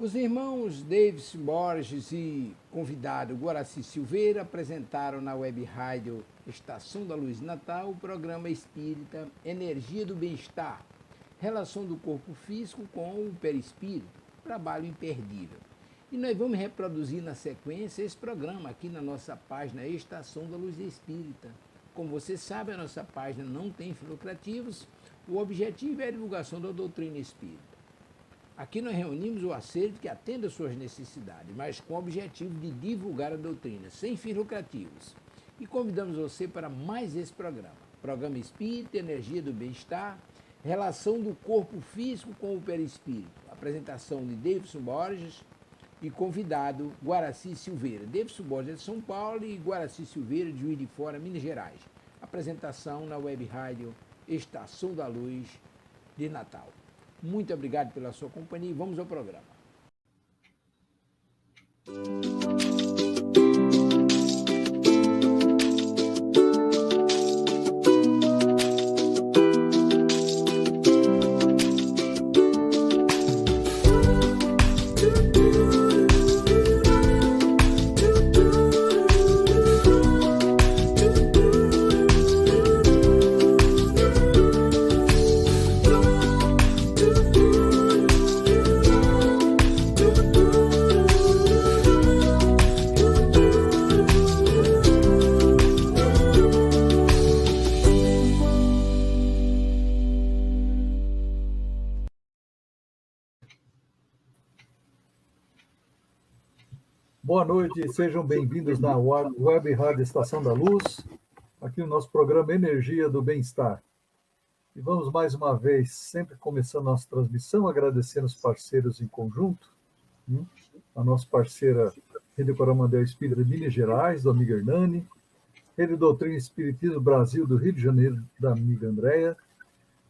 Os irmãos Davis Borges e convidado Guaraci Silveira apresentaram na web rádio Estação da Luz Natal o programa espírita Energia do Bem-Estar, relação do corpo físico com o perispírito, trabalho imperdível. E nós vamos reproduzir na sequência esse programa aqui na nossa página Estação da Luz Espírita. Como você sabe, a nossa página não tem fins lucrativos, o objetivo é a divulgação da doutrina espírita. Aqui nós reunimos o acervo que atende às suas necessidades, mas com o objetivo de divulgar a doutrina, sem fins lucrativos. E convidamos você para mais esse programa. Programa Espírita, Energia do Bem-Estar, relação do corpo físico com o perispírito. Apresentação de Davidson Borges e convidado Guaraci Silveira. Davidson Borges é de São Paulo e Guaraci Silveira de Juiz de Fora, Minas Gerais. Apresentação na web rádio Estação da Luz de Natal. Muito obrigado pela sua companhia e vamos ao programa. Boa noite, sejam bem-vindos na Web Rádio Estação da Luz, aqui no nosso programa Energia do Bem-Estar. E vamos mais uma vez, sempre começando nossa transmissão, agradecendo os parceiros em conjunto, a nossa parceira Rede Coromandel Espírita de Minas Gerais, do amigo Hernani, Rede Doutrina Espiritismo Brasil do Rio de Janeiro, da amiga Andréia,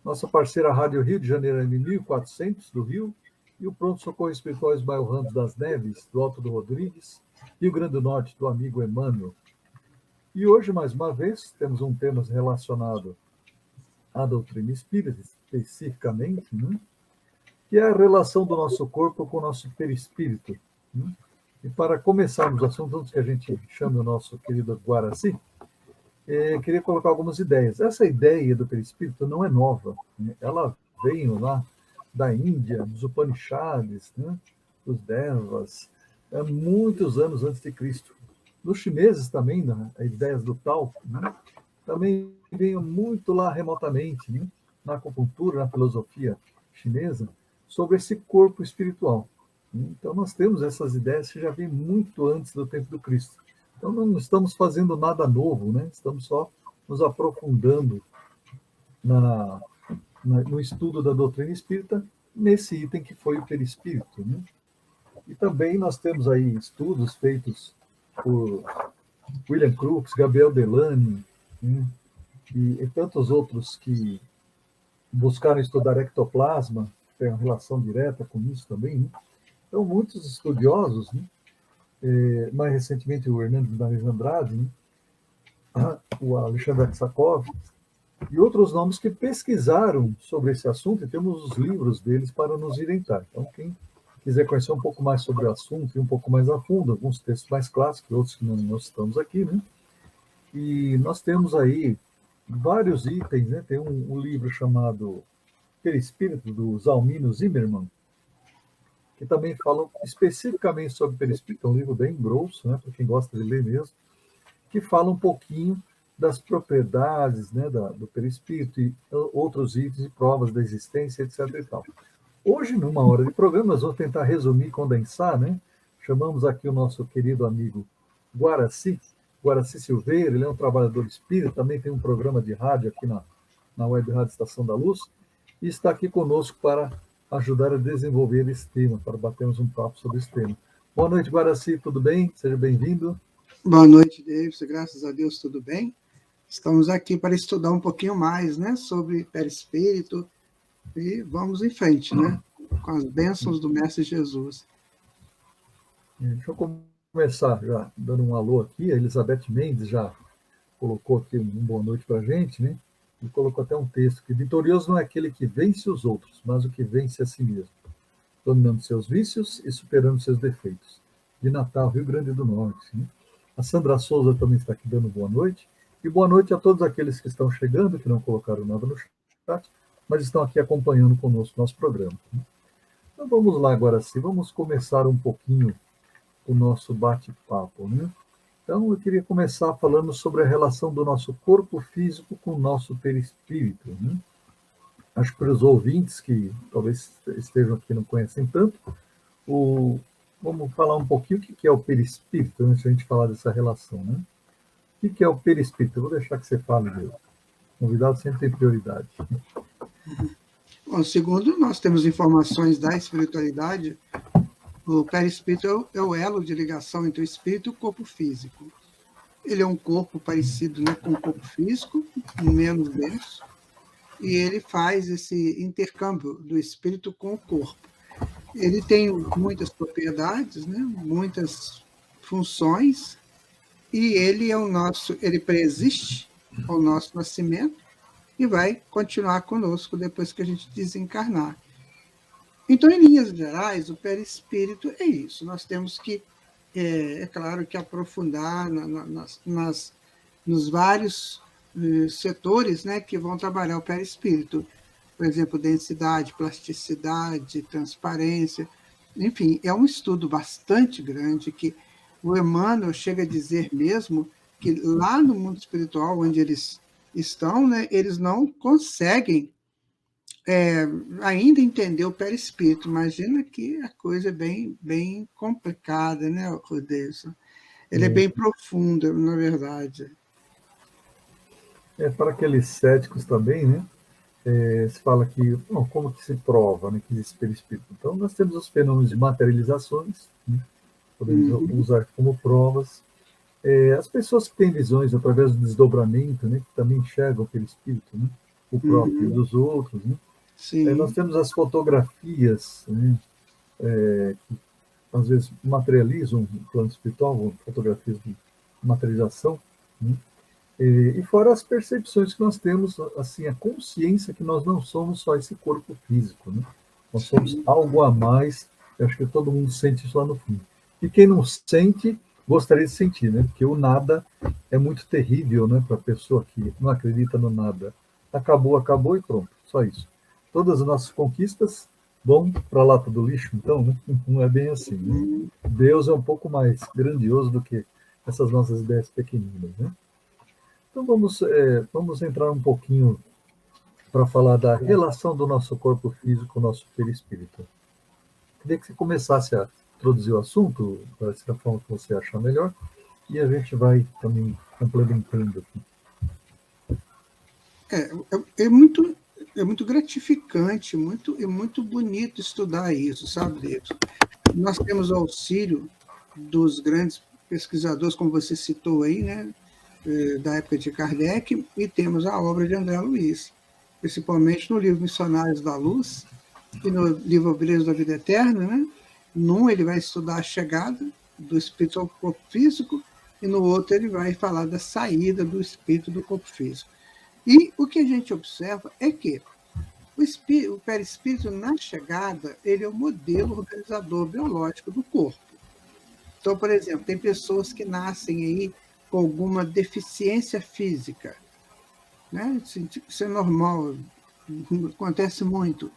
nossa parceira Rádio Rio de Janeiro AM 1400 do Rio, e o Pronto Socorro Espiritual Ismael Ramos das Neves, do Alto do Rodrigues, Rio Grande do Norte, do amigo Emmanuel. E hoje, mais uma vez, temos um tema relacionado à doutrina espírita, especificamente, que é a relação do nosso corpo com o nosso perispírito. E para começarmos o assunto, antes que a gente chame o nosso querido Guaraci, queria colocar algumas ideias. Essa ideia do perispírito não é nova, ela veio lá da Índia, dos Upanishads, dos Devas, muitos anos antes de Cristo. Nos chineses também, as ideias do Tao, também veio muito lá remotamente, na acupuntura, na filosofia chinesa, sobre esse corpo espiritual. Então, nós temos essas ideias que já vêm muito antes do tempo do Cristo. Então, não estamos fazendo nada novo, estamos só nos aprofundando no estudo da doutrina espírita, nesse item que foi o perispírito. E também nós temos aí estudos feitos por William Crookes, Gabriel Delany, e tantos outros que buscaram estudar ectoplasma, que tem uma relação direta com isso também. Então, muitos estudiosos, mais recentemente o Hernando Danes Andrade, o Alexandre Aksakov, e outros nomes que pesquisaram sobre esse assunto, e temos os livros deles para nos orientar. Então, quem quiser conhecer um pouco mais sobre o assunto e um pouco mais a fundo, alguns textos mais clássicos, outros que não estamos aqui, E nós temos aí vários itens, Tem um livro chamado Perispírito, do Zalmino Zimmermann, que também fala especificamente sobre perispírito, é um livro bem grosso, para quem gosta de ler mesmo, que fala um pouquinho das propriedades do perispírito e outros itens e provas da existência, etc. E tal. Hoje, numa hora de programa, nós vamos tentar resumir e condensar, Chamamos aqui o nosso querido amigo Guaraci Silveira, ele é um trabalhador espírita, também tem um programa de rádio aqui na Web Rádio Estação da Luz, e está aqui conosco para ajudar a desenvolver esse tema, para batermos um papo sobre esse tema. Boa noite, Guaraci, tudo bem? Seja bem-vindo. Boa noite, Davidson, graças a Deus, tudo bem? Estamos aqui para estudar um pouquinho mais, sobre perispírito e vamos em frente, com as bênçãos do Mestre Jesus. Deixa eu começar já dando um alô aqui. A Elizabeth Mendes já colocou aqui um boa noite para a gente, E colocou até um texto que vitorioso não é aquele que vence os outros, mas o que vence a si mesmo. dominando seus vícios e superando seus defeitos. De Natal, Rio Grande do Norte. Né? A Sandra Souza também está aqui dando boa noite. E boa noite a todos aqueles que estão chegando, que não colocaram nada no chat, mas estão aqui acompanhando conosco nosso programa. Né? Então vamos lá agora sim, vamos começar um pouquinho o nosso bate-papo. Né? Então eu queria começar falando sobre a relação do nosso corpo físico com o nosso perispírito. Né? Acho que para os ouvintes que talvez estejam aqui e não conhecem tanto, vamos falar um pouquinho o que é o perispírito, antes de a gente falar dessa relação. Né? O que é o perispírito? Eu vou deixar que você fale, meu. O convidado sempre tem prioridade. Bom, segundo nós temos informações da espiritualidade, o perispírito é o elo de ligação entre o espírito e o corpo físico. Ele é um corpo parecido, né, com o corpo físico, menos denso, e ele faz esse intercâmbio do espírito com o corpo. Ele tem muitas propriedades, né, muitas funções, e ele preexiste ao nosso nascimento e vai continuar conosco depois que a gente desencarnar. Então, em linhas gerais, o perispírito é isso. Nós temos que, é claro, que aprofundar nos vários setores, né, que vão trabalhar o perispírito. Por exemplo, densidade, plasticidade, transparência. Enfim, é um estudo bastante grande que o Emmanuel chega a dizer mesmo que lá no mundo espiritual, onde eles estão, né, eles não conseguem ainda entender o perispírito. Imagina que a coisa é bem, bem complicada, né, Rodeilson? Ele é bem profundo, na verdade. Para aqueles céticos também, né? Se fala que, bom, como que se prova, né, que existe perispírito? Então, nós temos os fenômenos de materializações, né? Podemos usar como provas. As pessoas que têm visões através do desdobramento, né, que também enxergam o perispírito, né? O próprio e dos outros, né? Nós temos as fotografias, né, que às vezes materializam o plano espiritual, fotografias de materialização, né? E fora as percepções que nós temos, assim, a consciência que nós não somos só esse corpo físico, né? Nós somos algo a mais. Eu acho que todo mundo sente isso lá no fundo. E quem não sente, gostaria de sentir, né? Porque o nada é muito terrível, né? Para a pessoa que não acredita no nada. Acabou, acabou e pronto. Só isso. Todas as nossas conquistas vão para a lata do lixo, então, né? Não é bem assim, né? Deus é um pouco mais grandioso do que essas nossas ideias pequeninas, né? Então vamos entrar um pouquinho para falar da relação do nosso corpo físico com o nosso perispírito. Queria que você começasse a introduzir o assunto, da forma que você achar melhor, e a gente vai também complementando aqui. É muito gratificante, muito bonito estudar isso, sabe, Deus? Nós temos o auxílio dos grandes pesquisadores, como você citou aí, né, da época de Kardec, e temos a obra de André Luiz, principalmente no livro Missionários da Luz e no livro Obreiros da Vida Eterna, né? Num ele vai estudar a chegada do espírito ao corpo físico e no outro ele vai falar da saída do espírito do corpo físico. E o que a gente observa é que o perispírito, na chegada, ele é o modelo organizador biológico do corpo. Então, por exemplo, tem pessoas que nascem aí com alguma deficiência física, né? Isso é normal, acontece muito.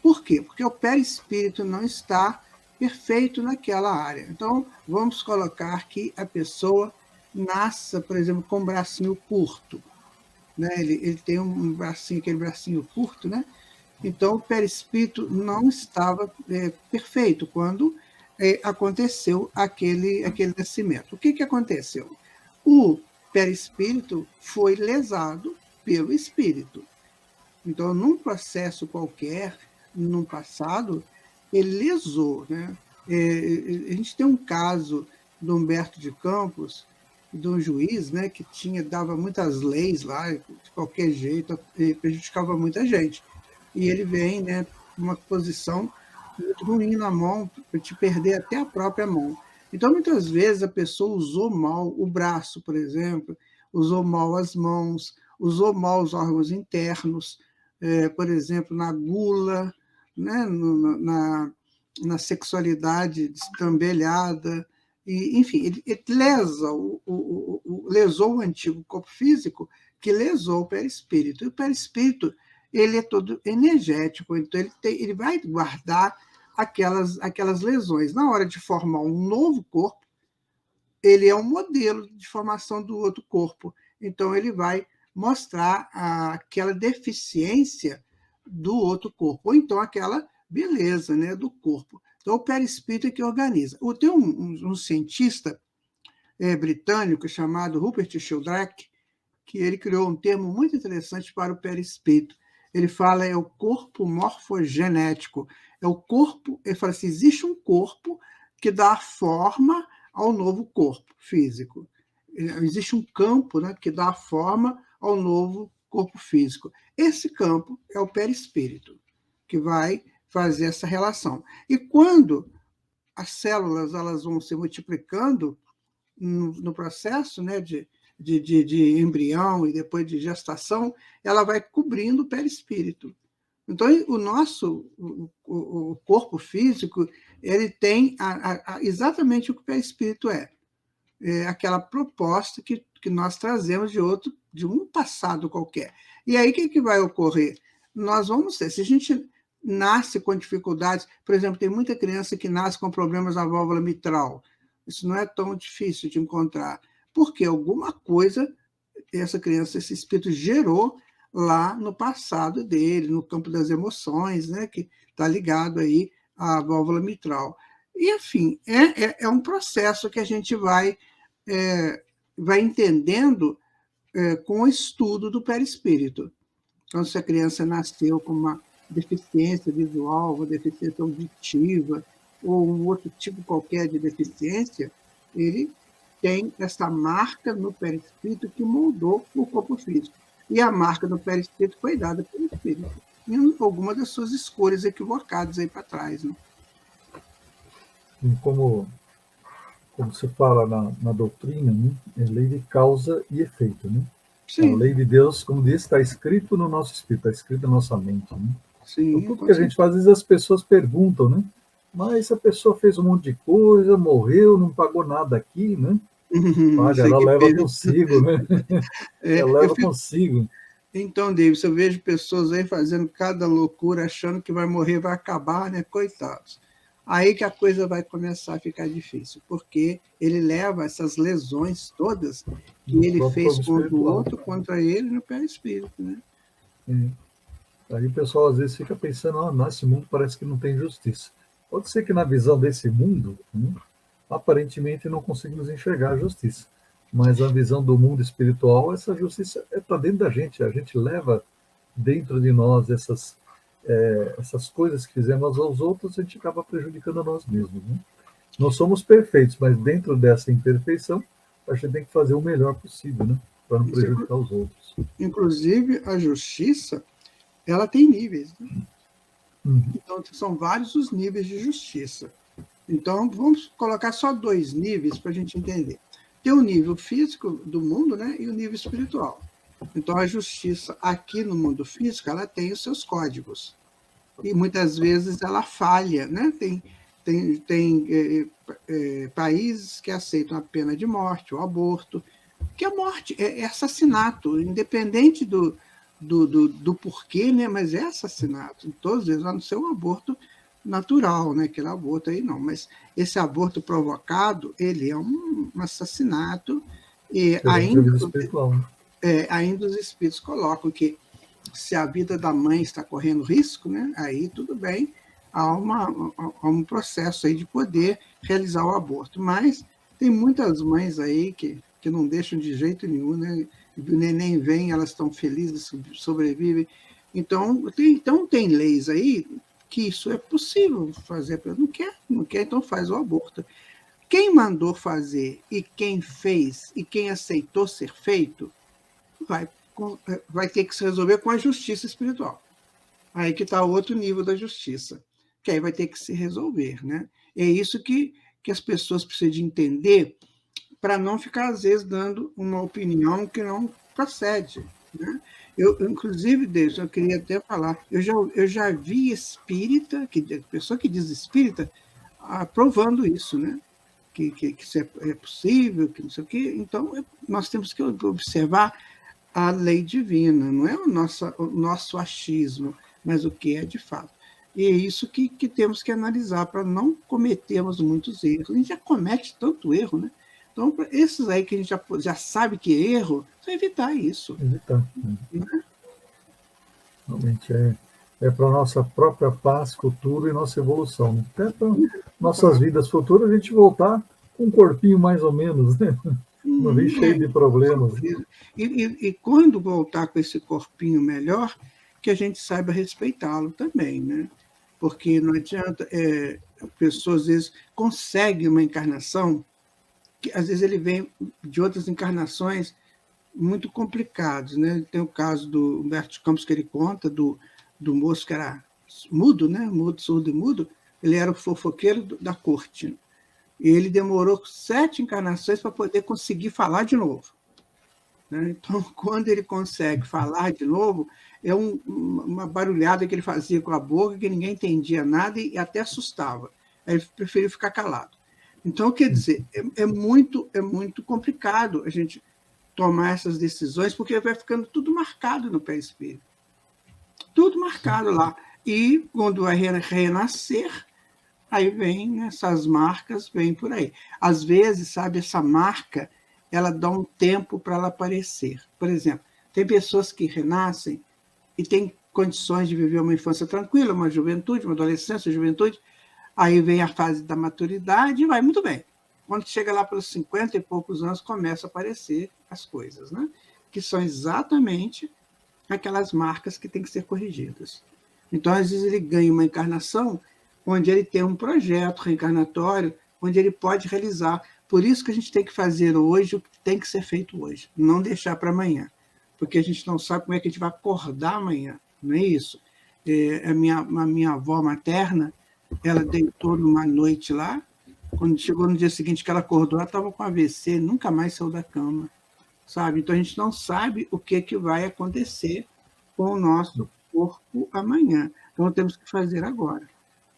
Por quê? Porque o perispírito não está perfeito naquela área. Então, vamos colocar que a pessoa nasça, por exemplo, com um bracinho curto, né? Ele tem um bracinho, aquele bracinho curto, né? Então, o perispírito não estava perfeito quando aconteceu aquele nascimento. O que aconteceu? O perispírito foi lesado pelo espírito. Então, num processo qualquer, no passado, ele lesou, né? A gente tem um caso do Humberto de Campos, de um juiz, né, que dava muitas leis lá, de qualquer jeito, e prejudicava muita gente. E ele vem, né, uma posição muito ruim na mão, para te perder até a própria mão. Então, muitas vezes, a pessoa usou mal o braço, por exemplo, usou mal as mãos, usou mal os órgãos internos, por exemplo, na gula, né, na sexualidade destrambelhada, e, enfim, ele lesa lesou o antigo corpo físico, que lesou o perispírito. E o perispírito, ele é todo energético, então ele vai guardar aquelas lesões. Na hora de formar um novo corpo, ele é um modelo de formação do outro corpo. Então, ele vai mostrar aquela deficiência do outro corpo, ou então aquela beleza, né, do corpo. Então, o perispírito é que organiza. Tem um cientista britânico chamado Rupert Sheldrake, que ele criou um termo muito interessante para o perispírito. Ele fala é o corpo morfogenético. É o corpo, ele fala assim, existe um corpo que dá forma ao novo corpo físico. Existe um campo, né, que dá forma ao novo corpo físico. Esse campo é o perispírito, que vai fazer essa relação. E quando as células elas vão se multiplicando no processo, né, de embrião e depois de gestação, ela vai cobrindo o perispírito. Então, o nosso o corpo físico ele tem exatamente o que o perispírito é aquela proposta que nós trazemos de um passado qualquer. E aí, o que vai ocorrer? Nós vamos ter, se a gente nasce com dificuldades, por exemplo, tem muita criança que nasce com problemas na válvula mitral. Isso não é tão difícil de encontrar, porque alguma coisa essa criança, esse espírito gerou lá no passado dele, no campo das emoções, né, que está ligado aí à válvula mitral. E, enfim, é um processo que a gente vai entendendo com o estudo do perispírito. Então, se a criança nasceu com uma deficiência visual, uma deficiência auditiva, ou um outro tipo qualquer de deficiência, ele tem essa marca no perispírito que moldou o corpo físico. E a marca no perispírito foi dada pelo espírito, em alguma das suas escolhas equivocadas aí para trás. Né? E como se fala na doutrina, né, é lei de causa e efeito. Né? Sim. A lei de Deus, como diz, está escrito no nosso espírito, está escrito na nossa mente. Né? Sim, então, tudo que a gente faz, às vezes as pessoas perguntam, né? Mas a pessoa fez um monte de coisa, morreu, não pagou nada aqui, né? Paga, ela leva consigo, né? Ela leva consigo. Então, David, eu vejo pessoas aí fazendo cada loucura, achando que vai morrer, vai acabar, né? Coitados. Aí que a coisa vai começar a ficar difícil, porque ele leva essas lesões todas que ele fez contra o outro, contra ele no perispírito, né? Aí o pessoal às vezes fica pensando, nesse mundo parece que não tem justiça. Pode ser que na visão desse mundo, né, aparentemente não conseguimos enxergar a justiça. Mas a visão do mundo espiritual, essa justiça está dentro da gente. A gente leva dentro de nós essas coisas que fizemos aos outros, a gente acaba prejudicando a nós mesmos. Né? Nós somos perfeitos, mas dentro dessa imperfeição, a gente tem que fazer o melhor possível, né? Para não prejudicar os outros. Inclusive, a justiça, ela tem níveis. Né? Então, são vários os níveis de justiça. Então, vamos colocar só 2 níveis para a gente entender. Tem o nível físico do mundo, né, e o nível espiritual. Então, a justiça aqui no mundo físico, ela tem os seus códigos. E muitas vezes ela falha. Né? Tem países que aceitam a pena de morte, o aborto, que a morte é assassinato, independente do porquê, né? Mas é assassinato. Todos eles, a não ser um aborto natural, né? Aquele aborto aí não. Mas esse aborto provocado, ele é um assassinato. E ainda os espíritos colocam que se a vida da mãe está correndo risco, né? Aí tudo bem, há um processo aí de poder realizar o aborto. Mas tem muitas mães aí que não deixam de jeito nenhum, né? O neném vem, elas estão felizes, sobrevivem. Então, tem leis aí que isso é possível fazer. Não quer, então faz o aborto. Quem mandou fazer e quem fez e quem aceitou ser feito vai ter que se resolver com a justiça espiritual. Aí que está outro nível da justiça, que aí vai ter que se resolver. Né? É isso que as pessoas precisam de entender para não ficar, às vezes, dando uma opinião que não procede. Né? Inclusive, Deus, eu queria até falar, eu já vi espírita, pessoa que diz espírita, aprovando isso, né? Que isso é possível, que não sei o quê. Então, nós temos que observar a lei divina, não é o nosso achismo, mas o que é de fato. E é isso que temos que analisar para não cometermos muitos erros. A gente já comete tanto erro, né? Então, esses aí que a gente já sabe que é erro, só evitar isso. Evitar. Realmente é para a nossa própria paz futura e nossa evolução. Né? Até para nossas vidas futuras a gente voltar com um corpinho mais ou menos, né? Não vem cheio de problemas. E quando voltar com esse corpinho melhor, que a gente saiba respeitá-lo também, né? Porque não adianta, a pessoa às vezes consegue uma encarnação, que às vezes ele vem de outras encarnações muito complicadas, né? Tem o caso do Humberto de Campos que ele conta, do moço que era mudo, né? Mudo, surdo e mudo, ele era o fofoqueiro da corte. E ele demorou 7 encarnações para poder conseguir falar de novo. Né? Então, quando ele consegue falar de novo, é uma barulhada que ele fazia com a boca, que ninguém entendia nada e até assustava. Aí ele preferiu ficar calado. Então, quer dizer, é muito complicado a gente tomar essas decisões, porque vai ficando tudo marcado no perispírito. Tudo marcado lá. E quando vai renascer, aí vem essas marcas, vem por aí. Às vezes, sabe, essa marca, ela dá um tempo para ela aparecer. Por exemplo, tem pessoas que renascem e têm condições de viver uma infância tranquila, uma juventude, uma adolescência, uma juventude, aí vem a fase da maturidade e vai muito bem. Quando chega lá pelos 50 e poucos anos, começa a aparecer as coisas, né? Que são exatamente aquelas marcas que têm que ser corrigidas. Então, às vezes, ele ganha uma encarnação onde ele tem um projeto reencarnatório, onde ele pode realizar. Por isso que a gente tem que fazer hoje o que tem que ser feito hoje, não deixar para amanhã, porque a gente não sabe como é que a gente vai acordar amanhã, não é isso? A minha avó materna, ela deitou numa noite lá, quando chegou no dia seguinte que ela acordou, ela estava com AVC, nunca mais saiu da cama, sabe? Então, a gente não sabe o que vai acontecer com o nosso corpo amanhã. Então, temos que fazer agora.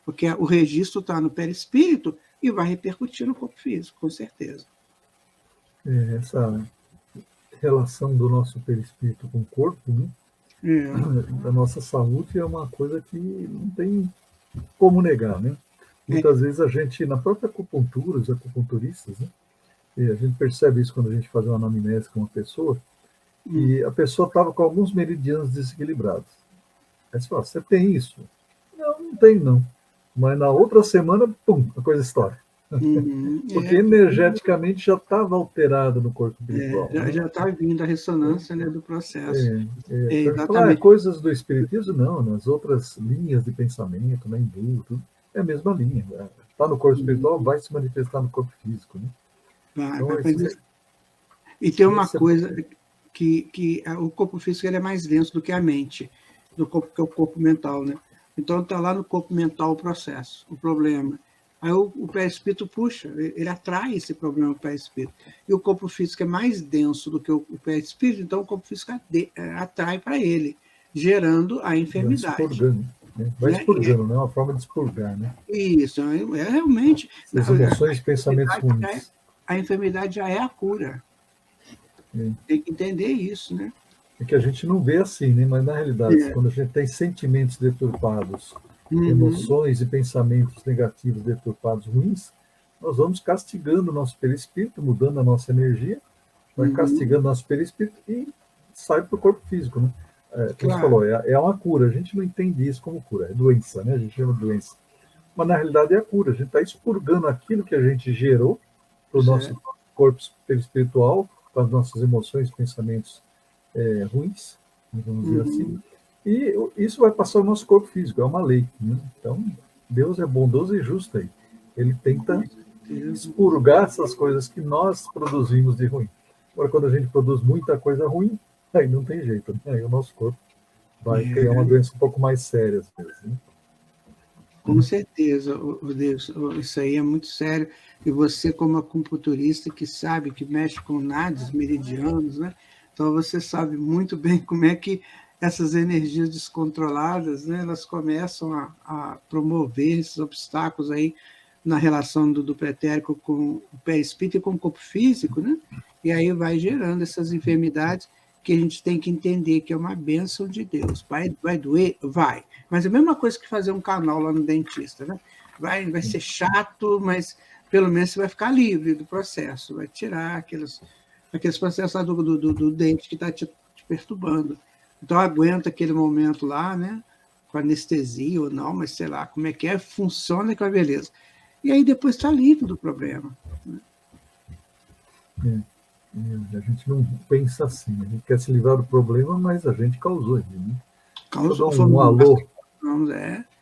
Porque o registro está no perispírito e vai repercutir no corpo físico, com certeza. Essa relação do nosso perispírito com o corpo, né? Da nossa saúde, é uma coisa que não tem como negar, né? Muitas vezes a gente, na própria acupuntura, os acupunturistas, né? E a gente percebe isso quando a gente faz uma anamnese com uma pessoa, e a pessoa estava com alguns meridianos desequilibrados. Aí você fala, você tem isso? Não tem, não. Mas na outra semana, pum, a coisa estoura. Porque energeticamente já estava alterado no corpo espiritual. Já está vindo a ressonância, né, do processo. Exatamente. Coisas do espiritismo, não, nas outras linhas de pensamento, na hindu, tudo, é a mesma linha. Está no corpo espiritual, vai se manifestar no corpo físico. Né? E tem uma coisa que o corpo físico ele é mais denso do que a mente, do corpo, que é o corpo mental, né? Então, está lá no corpo mental o processo, o problema. Aí o perispírito puxa, ele atrai esse problema para o perispírito. E o corpo físico é mais denso do que o perispírito, então o corpo físico atrai para ele, gerando a enfermidade. Vai expurgando, né? Uma forma de expurgar, né? Isso, realmente... As emoções e pensamentos ruins. A enfermidade já é a cura. Tem que entender isso, né? É que a gente não vê assim, né? Mas na realidade, quando a gente tem sentimentos deturpados, emoções e pensamentos negativos deturpados ruins, nós vamos castigando o nosso perispírito, mudando a nossa energia, vai castigando o nosso perispírito e sai para o corpo físico, né? Como você falou, é uma cura. A gente não entende isso como cura, é doença, né? A gente chama de doença. Mas na realidade é a cura. A gente está expurgando aquilo que a gente gerou para o nosso corpo perispiritual, para as nossas emoções, pensamentos ruins, vamos dizer assim, e isso vai passar no nosso corpo físico, é uma lei. Né? Então, Deus é bondoso e justo aí. Ele tenta expurgar essas coisas que nós produzimos de ruim. Agora, quando a gente produz muita coisa ruim, aí não tem jeito, né? Aí o nosso corpo vai criar uma doença um pouco mais séria, às vezes. Né? Com certeza, Deus, isso aí é muito sério. E você, como acupunturista, que sabe, que mexe com nadis meridianos, né? Então, você sabe muito bem como é que essas energias descontroladas, né, elas começam a promover esses obstáculos aí na relação do pretérico com o perispírito e com o corpo físico, né? E aí vai gerando essas enfermidades que a gente tem que entender que é uma bênção de Deus. Vai doer? Vai. Mas é a mesma coisa que fazer um canal lá no dentista, né? Vai ser chato, mas pelo menos você vai ficar livre do processo, vai tirar aqueles processos lá do dente que está te perturbando. Então, aguenta aquele momento lá, né? Com anestesia ou não, mas sei lá como é que é, funciona com a beleza. E aí depois está livre do problema. Né? A gente não pensa assim, a gente quer se livrar do problema, mas a gente causou ele, né? Causou, um alô.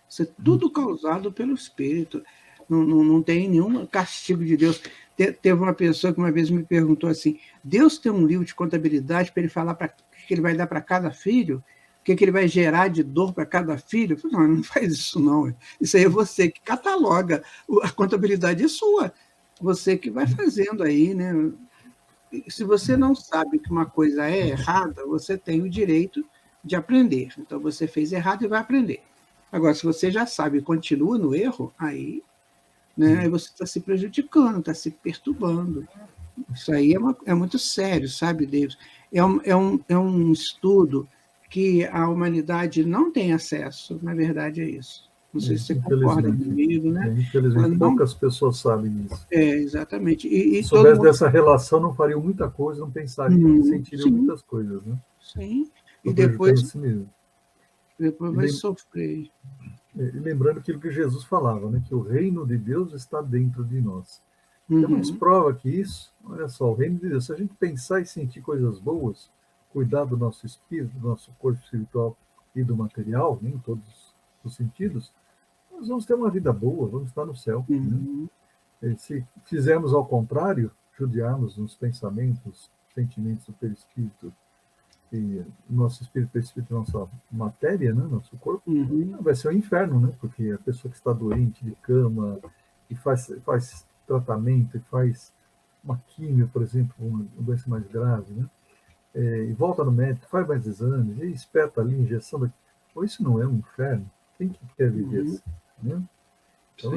Isso é tudo causado pelo espírito. Não tem nenhum castigo de Deus. Teve uma pessoa que uma vez me perguntou assim: Deus tem um livro de contabilidade para ele falar o que ele vai dar para cada filho? O que ele vai gerar de dor para cada filho? Eu falei, não faz isso não. Isso aí é você que cataloga. A contabilidade é sua. Você que vai fazendo aí, né? Se você não sabe que uma coisa é errada, você tem o direito de aprender. Então, você fez errado e vai aprender. Agora, se você já sabe e continua no erro, aí, né, aí você está se prejudicando, está se perturbando. Isso aí é muito sério, sabe, Deus? É um estudo que a humanidade não tem acesso, na verdade é isso. Não sei se você concorda comigo, né? Infelizmente, poucas pessoas sabem disso. Exatamente. Se soubesse dessa relação, não fariam muita coisa, não pensariam, sentiriam muitas coisas, né? Sim. E depois vai sofrer. E lembrando aquilo que Jesus falava, né? Que o reino de Deus está dentro de nós. Tem mais prova que isso. Olha só, o reino de Deus, se a gente pensar e sentir coisas boas, cuidar do nosso espírito, do nosso corpo espiritual e do material, né, em todos os sentidos, nós vamos ter uma vida boa, vamos estar no céu. Né? E se fizermos ao contrário, judiarmos nos pensamentos, sentimentos do perispírito, e nosso espírito, perispírito, nossa matéria, né, nosso corpo, vai ser um inferno, né? Porque a pessoa que está doente, de cama, e faz tratamento, e faz uma químio, por exemplo, uma doença mais grave, né? E volta no médico, faz mais exames, e espeta ali, injeção daqui. Pô, isso não é um inferno? Quem que quer viver assim? Né? Então,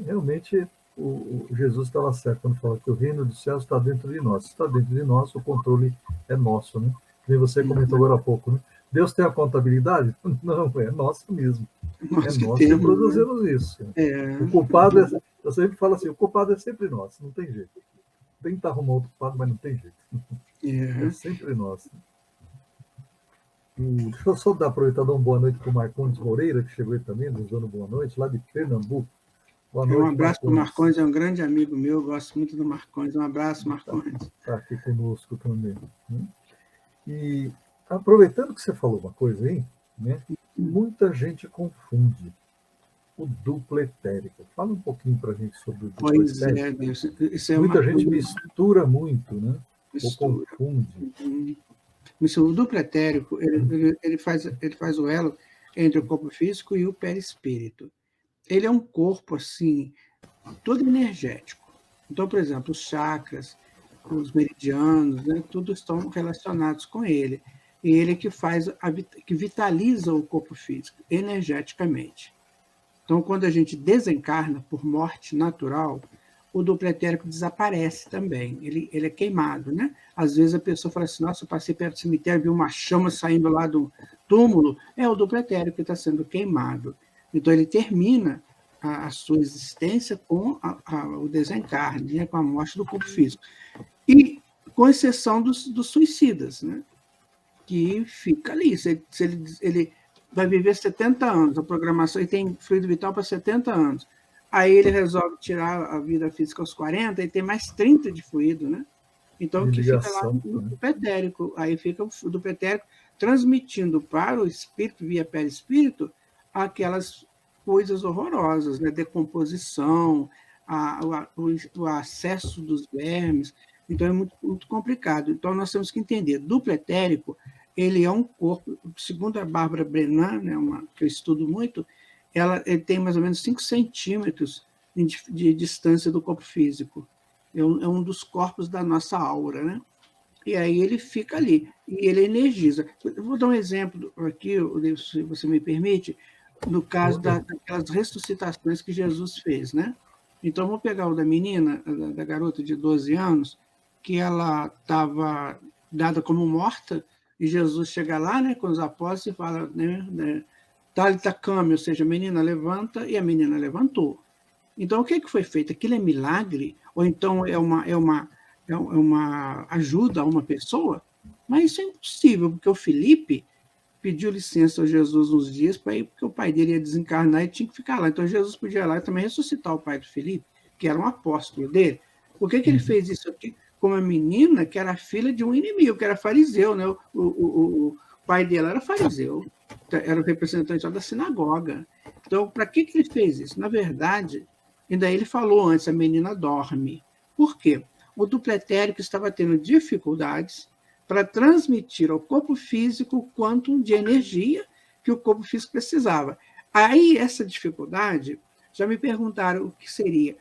realmente, o Jesus estava certo quando fala que o reino dos céus está dentro de nós. Se está dentro de nós, o controle é nosso, né? Como você comentou agora há pouco, né? Deus tem a contabilidade? Não, é nossa mesmo. Nós que produzimos isso. O culpado eu sempre falo assim, o culpado é sempre nós, não tem jeito. Tenta arrumar outro culpado, mas não tem jeito. É sempre nós. Deixa eu só aproveitar e dar uma boa noite para o Marcondes Moreira, que chegou aí também, nos dando boa noite, lá de Pernambuco. Boa noite, um abraço para o Marcondes, é um grande amigo meu, eu gosto muito do Marcondes. Um abraço, Marcondes. Está aqui conosco também. Né? E aproveitando que você falou uma coisa aí, né? Muita gente confunde o duplo etérico. Fala um pouquinho para a gente sobre o duplo etérico. Deus. Isso é muita gente mistura muito, né? Ou confunde. O duplo etérico, ele faz o elo entre o corpo físico e o perispírito. Ele é um corpo, assim, todo energético. Então, por exemplo, os chakras, os meridianos, né, tudo estão relacionados com ele. E ele que vitaliza o corpo físico energeticamente. Então, quando a gente desencarna por morte natural, o duplo etérico desaparece também. Ele é queimado, né? Às vezes a pessoa fala assim, nossa, eu passei perto do cemitério, vi uma chama saindo lá do túmulo. É o duplo etérico que está sendo queimado. Então, ele termina a sua existência com o desencarne, né? Com a morte do corpo físico. E com exceção dos suicidas, né? Que fica ali. Se ele vai viver 70 anos, a programação, e tem fluido vital para 70 anos. Aí ele resolve tirar a vida física aos 40 e tem mais 30 de fluido, né? Então, que fica lá no duplo etérico. Aí fica o duplo etérico transmitindo para o espírito, via perispírito, aquelas coisas horrorosas, né? Decomposição, o acesso dos vermes. Então, é muito, muito complicado. Então, nós temos que entender, duplo etérico, ele é um corpo, segundo a Bárbara Brennan, né, que eu estudo muito, ele tem mais ou menos 5 centímetros de distância do corpo físico. É um dos corpos da nossa aura, né? e aí ele fica ali, e ele energiza. Eu vou dar um exemplo aqui, se você me permite, no caso daquelas ressuscitações que Jesus fez, né? Então, vamos pegar o da menina, da garota de 12 anos, que ela estava dada como morta, e Jesus chega lá, né, com os apóstolos e fala, né, Talitha cumi, ou seja, menina levanta, e a menina levantou. Então, o que foi feito? Aquilo é milagre? Ou então é uma ajuda a uma pessoa? Mas isso é impossível, porque o Felipe pediu licença a Jesus uns dias para ir, porque o pai dele ia desencarnar e tinha que ficar lá. Então, Jesus podia ir lá e também ressuscitar o pai do Felipe, que era um apóstolo dele. Por que ele fez isso aqui com uma menina que era filha de um inimigo, que era fariseu, né? O pai dele era fariseu, era o representante da sinagoga. Então, para que ele fez isso? Na verdade, e daí ele falou antes, a menina dorme. Por quê? O duplo etérico estava tendo dificuldades para transmitir ao corpo físico o quanto de energia que o corpo físico precisava. Aí, essa dificuldade, já me perguntaram o que seria.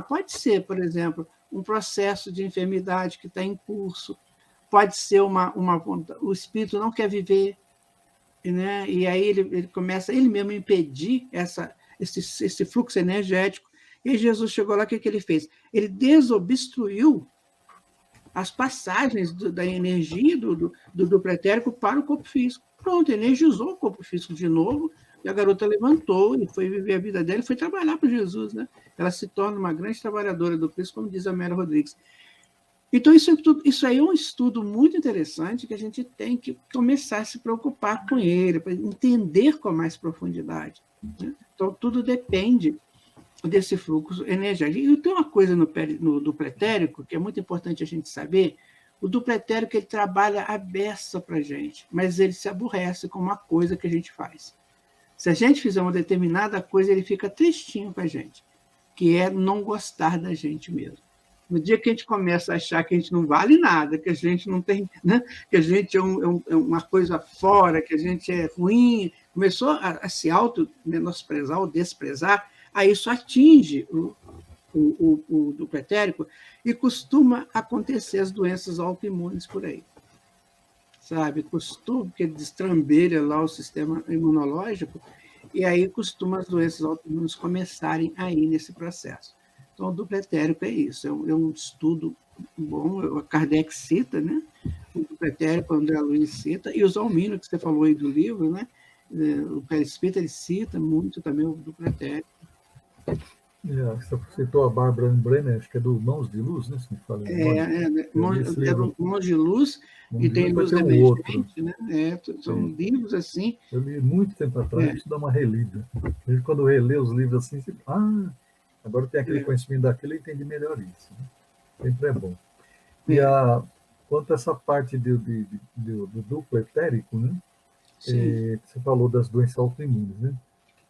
Pode ser, por exemplo, um processo de enfermidade que está em curso, pode ser o espírito não quer viver, né? E aí ele começa, ele mesmo, impedir esse fluxo energético. E Jesus chegou lá, o que ele fez? Ele desobstruiu as passagens da energia do duplo etérico para o corpo físico. Pronto, energizou o corpo físico de novo, e a garota levantou e foi viver a vida dela e foi trabalhar para Jesus, né? Ela se torna uma grande trabalhadora do Cristo, como diz a Amélia Rodrigues. Então, isso aí é um estudo muito interessante que a gente tem que começar a se preocupar com ele, para entender com mais profundidade, né? Então, tudo depende desse fluxo energético. E tem uma coisa no duplo etérico que é muito importante a gente saber. O duplo etérico, ele trabalha a beça para a gente, mas ele se aborrece com uma coisa que a gente faz. Se a gente fizer uma determinada coisa, ele fica tristinho com a gente, que é não gostar da gente mesmo. No dia que a gente começa a achar que a gente não vale nada, que a gente não tem, né? Que a gente é uma coisa fora, que a gente é ruim, começou a se auto-menosprezar ou desprezar, aí isso atinge o duplo etérico e costuma acontecer as doenças autoimunes por aí. Sabe? Costuma, porque ele destrambelha lá o sistema imunológico, e aí costuma as doenças autoimunes começarem aí nesse processo. Então, o duplo etérico é isso, é um estudo bom, o Kardec cita, né? O duplo etérico, o André Luiz cita, e o Zalmino, que você falou aí do livro, né? O Perispírito, ele cita muito também o duplo etérico. Você citou a Bárbara Brenner, acho que é do Mãos de Luz, né? Se me fala do Mãos de Luz, e tem Luz Emergente, né? São livros assim. Eu li muito tempo atrás, preciso dar uma relida. Quando eu relê os livros assim, agora tem aquele conhecimento daquilo, eu entendi melhor isso. Né? Sempre é bom. E quanto a essa parte do duplo etérico, né? Você falou das doenças autoimunes, né?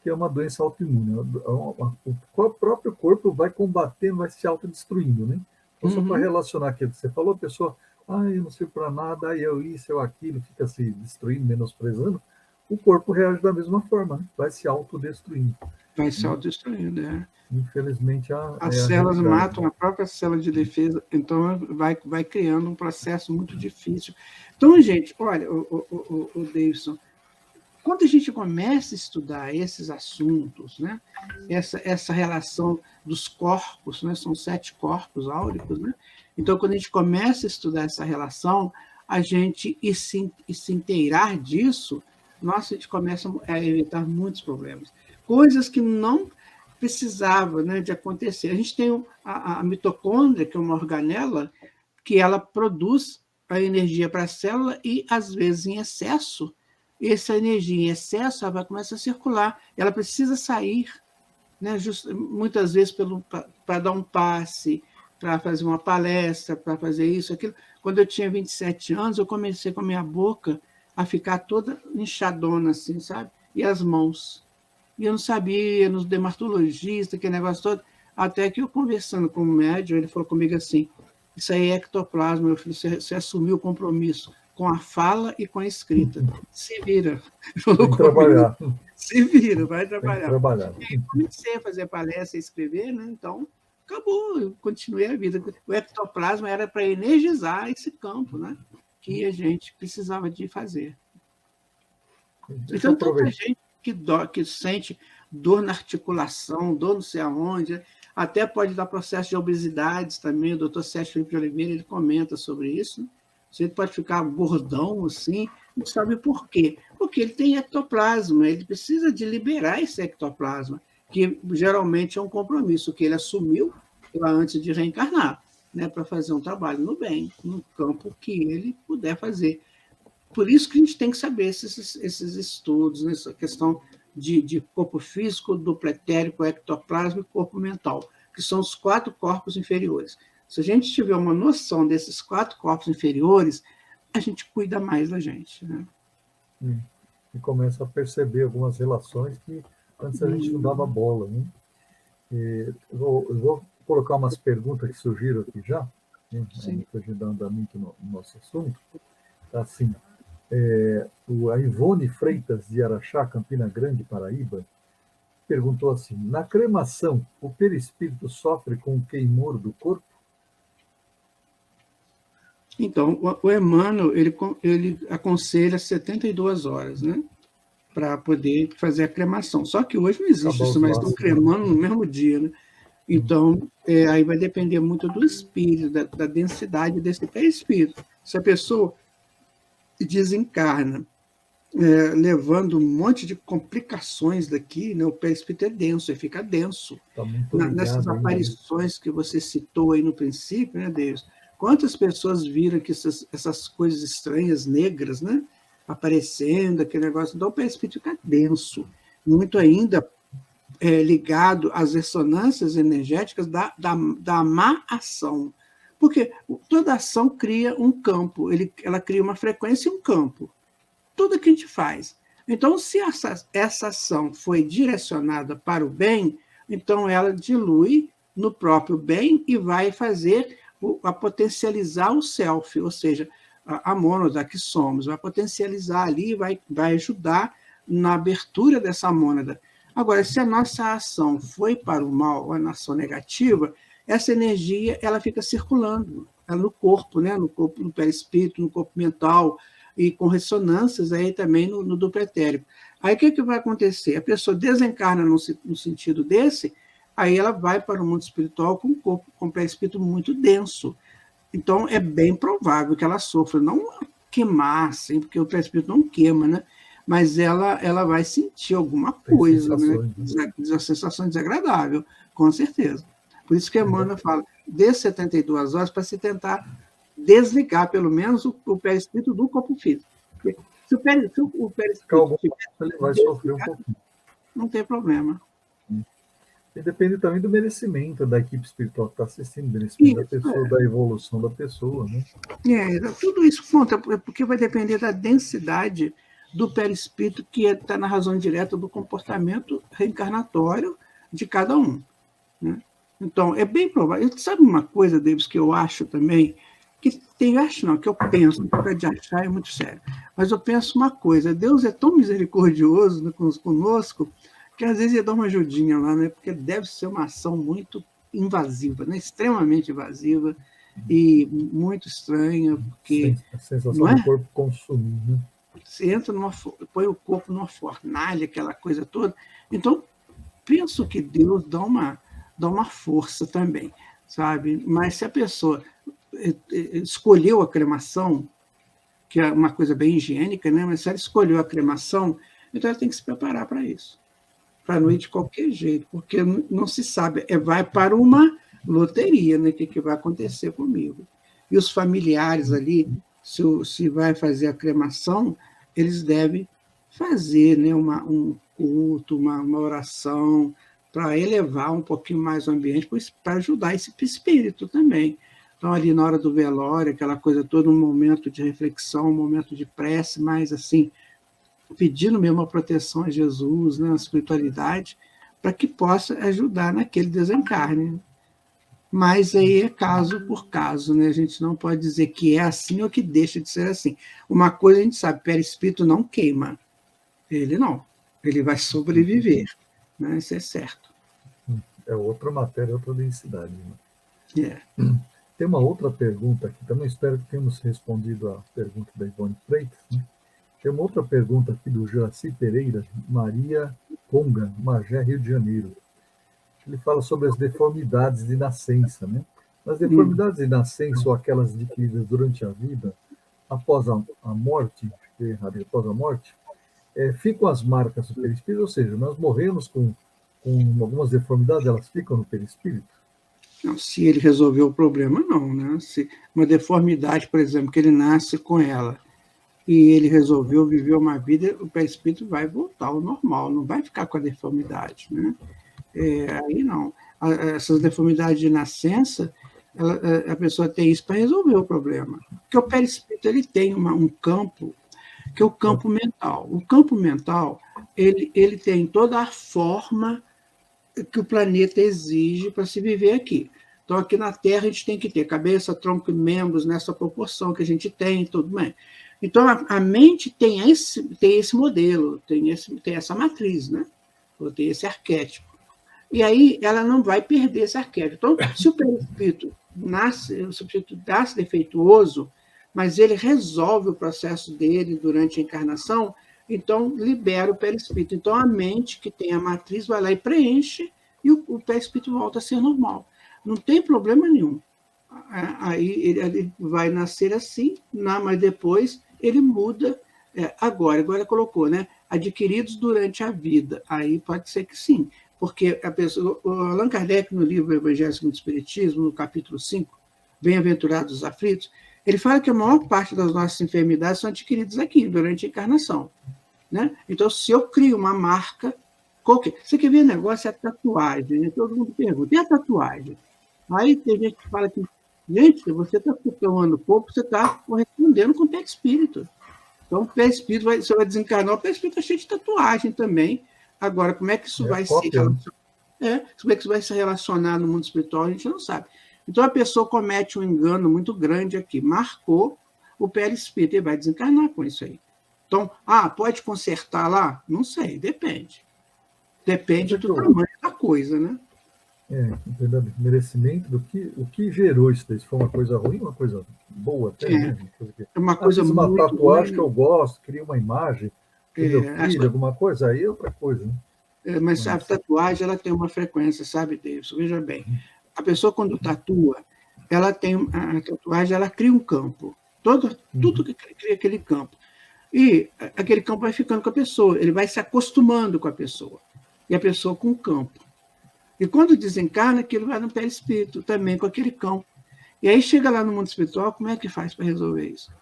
Que é uma doença autoimune. O próprio corpo vai combatendo, vai se autodestruindo, né? Então, só para relacionar aquilo que você falou, a pessoa, eu não sirvo para nada, eu isso, eu aquilo, fica se destruindo, menosprezando, o corpo reage da mesma forma, né? Vai se autodestruindo. Vai se autodestruindo, Infelizmente, as células matam a própria célula de defesa, então vai criando um processo muito difícil. Então, gente, olha, o Davidson, quando a gente começa a estudar esses assuntos, né, essa relação dos corpos, né, são 7 corpos áuricos, né? Então, quando a gente começa a estudar essa relação, a gente e se inteirar disso, a gente começa a evitar muitos problemas. Coisas que não precisavam, né, de acontecer. A gente tem a mitocôndria, que é uma organela, que ela produz a energia para a célula e, às vezes, em excesso, essa energia em excesso ela vai começar a circular, ela precisa sair, né, muitas vezes para dar um passe, para fazer uma palestra, para fazer isso, aquilo. Quando eu tinha 27 anos, eu comecei com a minha boca a ficar toda inchadona, assim, sabe? E as mãos. E eu não sabia, nos dermatologistas, aquele negócio todo, até que eu conversando com o médium, ele falou comigo assim, isso aí é ectoplasma, meu filho, você assumiu o compromisso com a fala e com a escrita. Se vira. Tem que trabalhar. Se vira, vai trabalhar. Tem que trabalhar. E aí comecei a fazer palestra e escrever, né? Então, acabou, eu continuei a vida. O ectoplasma era para energizar esse campo, né? Que a gente precisava de fazer. Deixa eu Então, tanta aproveitar. gente que sente dor na articulação, dor não sei aonde, até pode dar processo de obesidades também. O doutor Sérgio Felipe de Oliveira ele comenta sobre isso. Você pode ficar gordão assim, não sabe por quê. Porque ele tem ectoplasma, ele precisa de liberar esse ectoplasma, que geralmente é um compromisso que ele assumiu lá antes de reencarnar, né, para fazer um trabalho no bem, no campo que ele puder fazer. Por isso que a gente tem que saber esses estudos, né, essa questão de corpo físico, duplo etérico, ectoplasma e corpo mental, que são os 4 corpos inferiores. Se a gente tiver uma noção desses 4 corpos inferiores, a gente cuida mais da gente. Né? E começa a perceber algumas relações que antes a gente não dava bola. Né? Eu vou colocar umas perguntas que surgiram aqui já, né? Depois de dar andamento no nosso assunto. Assim, a Ivone Freitas, de Araxá, Campina Grande, Paraíba, perguntou assim: na cremação, o perispírito sofre com o queimor do corpo? Então, o Emmanuel, ele aconselha 72 horas, né? Para poder fazer a cremação. Só que hoje não existe isso, mas estão cremando no mesmo dia, né? Então, aí vai depender muito do espírito, da densidade desse perispírito. Se a pessoa desencarna levando um monte de complicações daqui, né? O perispírito é denso, ele fica denso. Tá muito ligado, nessas aparições que você citou aí no princípio, né, Deus? Quantas pessoas viram que essas coisas estranhas, negras, né? Aparecendo, aquele negócio. Então, o perispírito fica denso, muito ainda ligado às ressonâncias energéticas da má ação. Porque toda ação cria um campo, ela cria uma frequência e um campo. Tudo que a gente faz. Então, se essa ação foi direcionada para o bem, então ela dilui no próprio bem e vai fazer a potencializar o self, ou seja, a mônada que somos, vai potencializar ali, vai ajudar na abertura dessa mônada. Agora, se a nossa ação foi para o mal, a ação negativa, essa energia ela fica circulando no corpo, né? No corpo, no perispírito, no corpo mental, e com ressonâncias aí também no duplo etérico. Aí o que vai acontecer? A pessoa desencarna no sentido desse, aí ela vai para o mundo espiritual com um corpo, com um perispírito muito denso. Então, é bem provável que ela sofra, não queimar, assim, porque o perispírito não queima, né? Mas ela vai sentir alguma coisa, né? Uma sensação desagradável, com certeza. Por isso que Emmanuel fala, dê 72 horas para se tentar desligar, pelo menos, o perispírito do corpo físico. Porque se o perispírito ele vai sofrer um pouquinho. Não tem problema. E depende também do merecimento da equipe espiritual que está assistindo, do merecimento da pessoa, da evolução da pessoa, né? Tudo isso conta, porque vai depender da densidade do perispírito, que está na razão direta do comportamento reencarnatório de cada um. Né? Então, é bem provável. Sabe uma coisa, Davis, que eu acho também? Que eu penso, não de achar é muito sério, mas eu penso uma coisa: Deus é tão misericordioso, né, conosco, que às vezes ele dá uma ajudinha lá, né? Porque deve ser uma ação muito invasiva, né? Extremamente invasiva e muito estranha, porque a sensação do corpo consumir, né? Você põe o corpo numa fornalha, aquela coisa toda. Então, penso que Deus dá uma força também, sabe? Mas se a pessoa escolheu a cremação, que é uma coisa bem higiênica, né? Mas se ela escolheu a cremação, então ela tem que se preparar para isso. Para não ir de qualquer jeito, porque não se sabe, vai para uma loteria, né? O que vai acontecer comigo. E os familiares ali, se vai fazer a cremação, eles devem fazer, né, um culto, uma oração, para elevar um pouquinho mais o ambiente, para ajudar esse espírito também. Então, ali na hora do velório, aquela coisa toda, um momento de reflexão, um momento de prece, mais assim, pedindo mesmo a proteção a Jesus, né, a espiritualidade, para que possa ajudar naquele desencarne. Mas aí é caso por caso, né? A gente não pode dizer que é assim ou que deixa de ser assim. Uma coisa a gente sabe, perispírito não queima. Ele não. Ele vai sobreviver, né? Isso é certo. É outra matéria, outra densidade. Né? É. Tem uma outra pergunta aqui, também espero que tenhamos respondido a pergunta da Ivone Freitas. Né? Tem uma outra pergunta aqui do Joaci Pereira, Maria Conga, Magé, Rio de Janeiro. Ele fala sobre as deformidades de nascença. Né? As deformidades de nascença ou aquelas adquiridas durante a vida, após a morte, após a morte, ficam as marcas do perispírito, ou seja, nós morremos com algumas deformidades, elas ficam no perispírito? Não, se ele resolveu o problema, não, né? Se uma deformidade, por exemplo, que ele nasce com ela e ele resolveu viver uma vida, o perispírito vai voltar ao normal, não vai ficar com a deformidade, né? Aí não. Essas deformidades de nascença, a pessoa tem isso para resolver o problema. Porque o perispírito ele tem um campo, que é o campo mental. O campo mental, ele tem toda a forma que o planeta exige para se viver aqui. Então, aqui na Terra, a gente tem que ter cabeça, tronco e membros nessa proporção que a gente tem, tudo bem. Então, a mente tem esse modelo, tem essa matriz, né? Ou tem esse arquétipo. E aí, ela não vai perder esse arquétipo. Então, se o perispírito nasce defeituoso, mas ele resolve o processo dele durante a encarnação, então libera o perispírito. Então, a mente, que tem a matriz, vai lá e preenche, e o perispírito volta a ser normal. Não tem problema nenhum. Aí ele vai nascer assim, mas depois ele muda. Agora colocou, né? Adquiridos durante a vida. Aí pode ser que sim. Porque o Allan Kardec, no livro Evangelho segundo o Espiritismo, no capítulo 5, Bem-aventurados os aflitos, ele fala que a maior parte das nossas enfermidades são adquiridas aqui, durante a encarnação. Né? Então, se eu crio uma marca, qualquer. Você quer ver o negócio? É a tatuagem. Né? Todo mundo pergunta, e a tatuagem? Aí tem gente que fala que, gente, você está tomando pouco, você está correspondendo com o perispírito. Então, o perispírito, você vai desencarnar, o perispírito está cheio de tatuagem também. Agora, como é que isso vai se relacionar? Como é que isso vai se relacionar no mundo espiritual, a gente não sabe. Então, a pessoa comete um engano muito grande aqui. Marcou o perispírito e vai desencarnar com isso aí. Então, pode consertar lá? Não sei, depende. Depende do tamanho da coisa, né? Verdade. Merecimento o que gerou isso daí. Se foi uma coisa ruim, uma coisa boa até, né? Uma coisa uma muito tatuagem ruim. Que eu gosto, cria uma imagem, meu filho, alguma coisa, aí é outra coisa, né? Mas a tatuagem, ela tem uma frequência, sabe, Davidson? Veja bem. A pessoa, quando tatua, a tatuagem, ela cria um campo. Tudo que cria aquele campo. E aquele campo vai ficando com a pessoa, ele vai se acostumando com a pessoa. E a pessoa com o campo. E quando desencarna, aquilo vai no perispírito, também com aquele campo. E aí chega lá no mundo espiritual, como é que faz para resolver isso?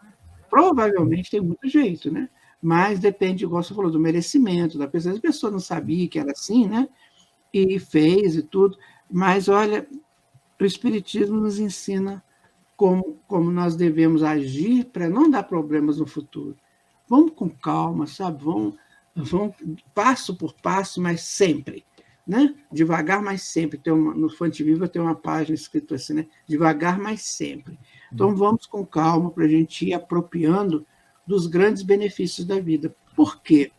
Provavelmente tem muito jeito, né? Mas depende, igual você falou, do merecimento da pessoa. A pessoa não sabia que era assim, né? E fez e tudo. Mas, olha, o Espiritismo nos ensina como nós devemos agir para não dar problemas no futuro. Vamos com calma, sabe? Vamos passo por passo, mas sempre. Né? Devagar, mas sempre. No Fonte Viva tem uma página escrita assim, né? Devagar, mas sempre. Então, vamos com calma para a gente ir apropriando dos grandes benefícios da vida. Por quê?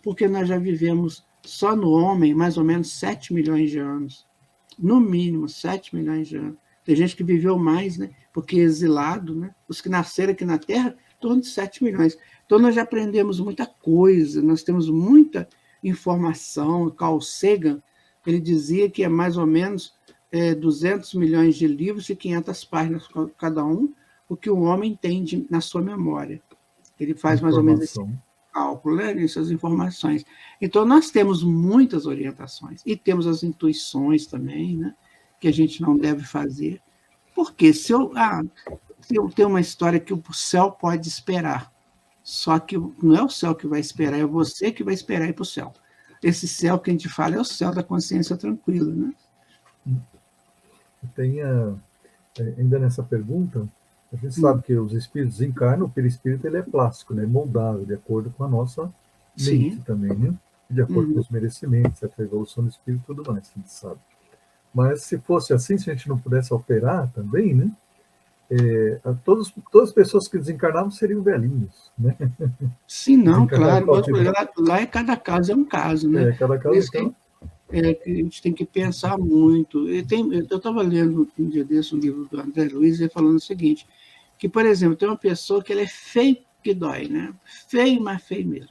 Porque nós já vivemos só no homem mais ou menos 7 milhões de anos. No mínimo, 7 milhões de anos. Tem gente que viveu mais, né? Porque exilado, né? Os que nasceram aqui na Terra, em torno de 7 milhões. Então, nós já aprendemos muita coisa, nós temos muita informação. Carl Sagan, ele dizia que é mais ou menos 200 milhões de livros e 500 páginas cada um, o que o homem tem na sua memória. Ele faz mais ou menos esse cálculo, né, essas informações. Então, nós temos muitas orientações e temos as intuições também, né, que a gente não deve fazer. Porque se eu tenho uma história que o céu pode esperar, só que não é o céu que vai esperar, é você que vai esperar ir para o céu. Esse céu que a gente fala é o céu da consciência tranquila, né? Ainda nessa pergunta, a gente sabe que os espíritos encarnam, o perispírito ele é plástico, né? Moldável, de acordo com a nossa mente também, né? De acordo com os merecimentos, a evolução do espírito e tudo mais, a gente sabe. Mas se fosse assim, se a gente não pudesse alterar também, né? Todas as pessoas que desencarnavam seriam velhinhos, né? Sim, não, claro. Lá cada caso é um caso, né? Cada caso que a gente tem que pensar muito. Eu estava lendo um dia desse um livro do André Luiz, ele falando o seguinte, que, por exemplo, tem uma pessoa que ela é feio que dói, né? Feio, mas feio mesmo.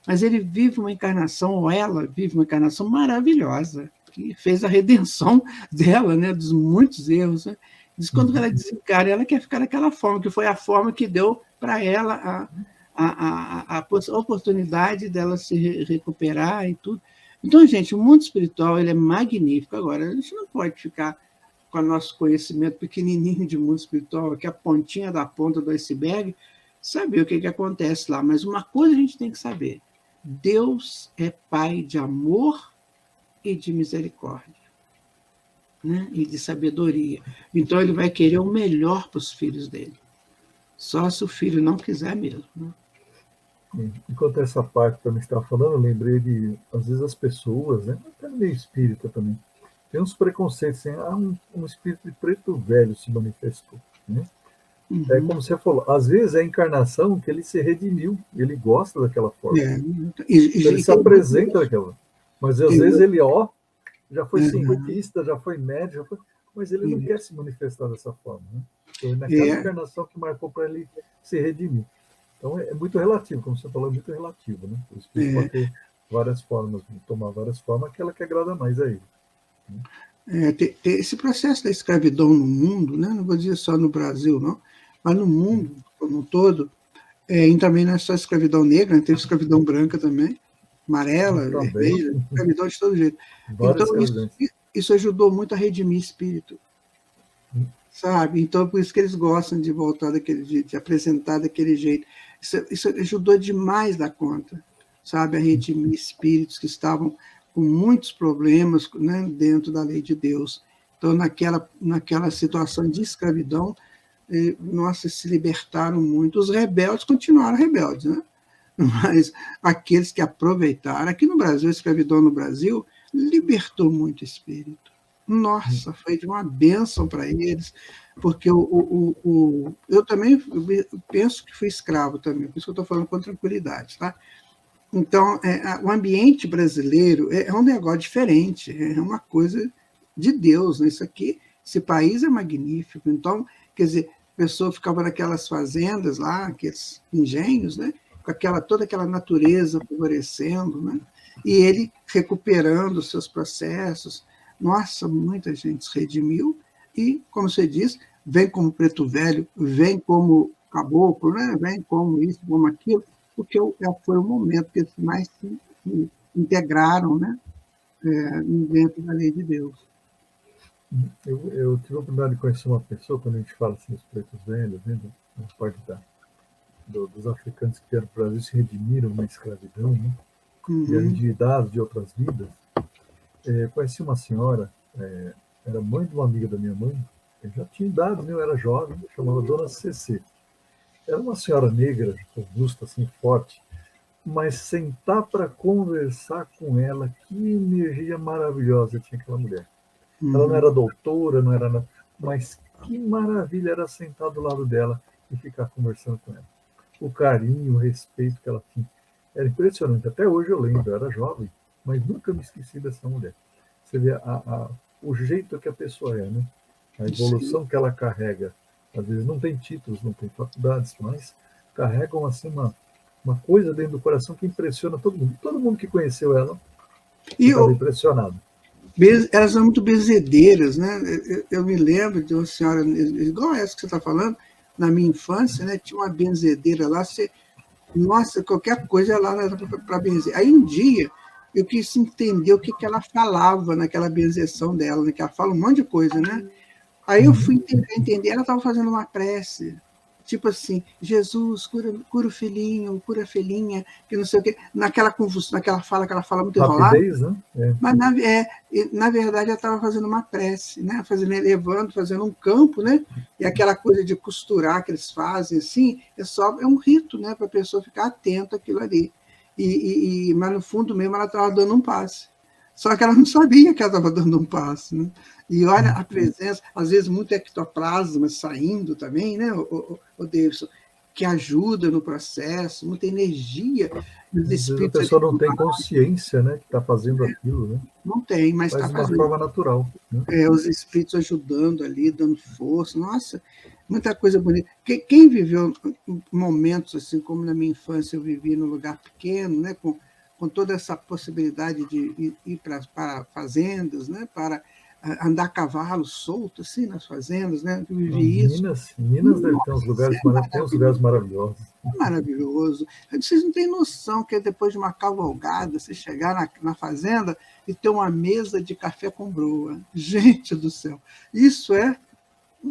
Mas ele vive uma encarnação, ou ela vive uma encarnação maravilhosa, que fez a redenção dela, né, dos muitos erros. Né? Diz que quando ela desencarna, ela quer ficar daquela forma, que foi a forma que deu para ela a oportunidade dela se recuperar e tudo. Então, gente, o mundo espiritual ele é magnífico. Agora, a gente não pode ficar com o nosso conhecimento pequenininho de mundo espiritual, aqui a pontinha da ponta do iceberg, saber o que acontece lá. Mas uma coisa a gente tem que saber: Deus é Pai de amor e de misericórdia, né? E de sabedoria. Então, ele vai querer o melhor para os filhos dele. Só se o filho não quiser mesmo. Né? Enquanto essa parte também estava falando, eu lembrei de, às vezes, as pessoas, né, até no meio espírita também, tem uns preconceitos, assim, um espírito de preto velho se manifestou. Né? É como você falou, às vezes é a encarnação que ele se redimiu, ele gosta daquela forma. Ele se apresenta daquela. Mas às vezes ele, já foi cientista, já foi médico, mas ele não quer se manifestar dessa forma. Né? Foi naquela encarnação que marcou para ele se redimir. Então é muito relativo, como você falou, é muito relativo. Né? O espírito pode ter várias formas, tomar várias formas, aquela que agrada mais a ele. Tem esse processo da escravidão no mundo, né? Não vou dizer só no Brasil, não, mas no mundo como um todo, e também não é só escravidão negra, tem escravidão branca também, amarela, vermelha, escravidão de todo jeito. Então, isso ajudou muito a redimir espírito. Sabe? Então, por isso que eles gostam de voltar daquele jeito, de apresentar daquele jeito. Isso ajudou demais da conta, sabe? A redimir espíritos que estavam com muitos problemas, né, dentro da lei de Deus. Então, naquela situação de escravidão, nossa, se libertaram muito. Os rebeldes continuaram rebeldes, né? Mas aqueles que aproveitaram, aqui no Brasil, a escravidão no Brasil libertou muito espírito. Nossa, foi de uma bênção para eles, porque eu também penso que fui escravo também, por isso que eu estou falando com tranquilidade, tá? Então, o ambiente brasileiro é um negócio diferente, é uma coisa de Deus, né? Isso aqui, esse país é magnífico. Então, quer dizer, a pessoa ficava naquelas fazendas lá, aqueles engenhos, né? Com toda aquela natureza florescendo, né? E ele recuperando os seus processos. Nossa, muita gente se redimiu e, como você diz, vem como preto velho, vem como caboclo, né? Vem como isso, como aquilo, porque foi o momento que eles mais se integraram, né? Dentro da lei de Deus. Eu tive a oportunidade de conhecer uma pessoa, quando a gente fala assim, os pretos velhos, né? Na parte dos africanos que vieram para o Brasil, se redimiram na escravidão, né? Vieram de idades de outras vidas. Conheci uma senhora, era mãe de uma amiga da minha mãe, eu já tinha idade, eu era jovem, chamava Dona CC. Era uma senhora negra, robusta, assim, forte, mas sentar para conversar com ela, que energia maravilhosa tinha aquela mulher. Ela não era doutora, não era nada, mas que maravilha era sentar do lado dela e ficar conversando com ela. O carinho, o respeito que ela tinha. Era impressionante. Até hoje eu lembro, eu era jovem, mas nunca me esqueci dessa mulher. Você vê o jeito que a pessoa é, né? A evolução que ela carrega. Às vezes não tem títulos, não tem faculdades, mas carregam assim uma coisa dentro do coração que impressiona todo mundo. Todo mundo que conheceu ela estava impressionado. Elas são muito benzedeiras, né? Eu me lembro de uma senhora, igual essa que você está falando, na minha infância, né? Tinha uma benzedeira lá, nossa, qualquer coisa lá era para benzer. Aí um dia eu quis entender o que ela falava naquela benzeção dela, né? Que ela fala um monte de coisa, né? Aí eu fui entender, ela estava fazendo uma prece, tipo assim, Jesus, cura o filhinho, cura a filhinha, que não sei o quê, naquela confusão, naquela fala que ela fala muito enrolada. Né? Mas, na verdade, ela estava fazendo uma prece, né? Elevando, fazendo um campo, né? E aquela coisa de costurar que eles fazem, assim, é um rito, né? Para a pessoa ficar atenta àquilo ali. Mas, no fundo mesmo, ela estava dando um passe. Só que ela não sabia que ela estava dando um passo, né? E olha a presença, às vezes muito ectoplasma saindo também, né, o Davidson? que ajuda no processo, muita energia dos Às vezes a espíritos. pessoa não tem consciência, né, que está fazendo aquilo, né? Não tem, mas está Faz de uma fazendo. forma natural, né? Os espíritos ajudando ali, dando força. Nossa, muita coisa bonita. Quem viveu momentos assim, como na minha infância eu vivi num lugar pequeno, né, com toda essa possibilidade de ir para fazendas, né, para andar a cavalo solto assim, nas fazendas, né? Eu vivi isso. Minas deve ter uns lugares, tem uns lugares maravilhosos. Maravilhoso. Vocês não têm noção que é depois de uma cavalgada, você chegar na fazenda e ter uma mesa de café com broa. Gente do céu, isso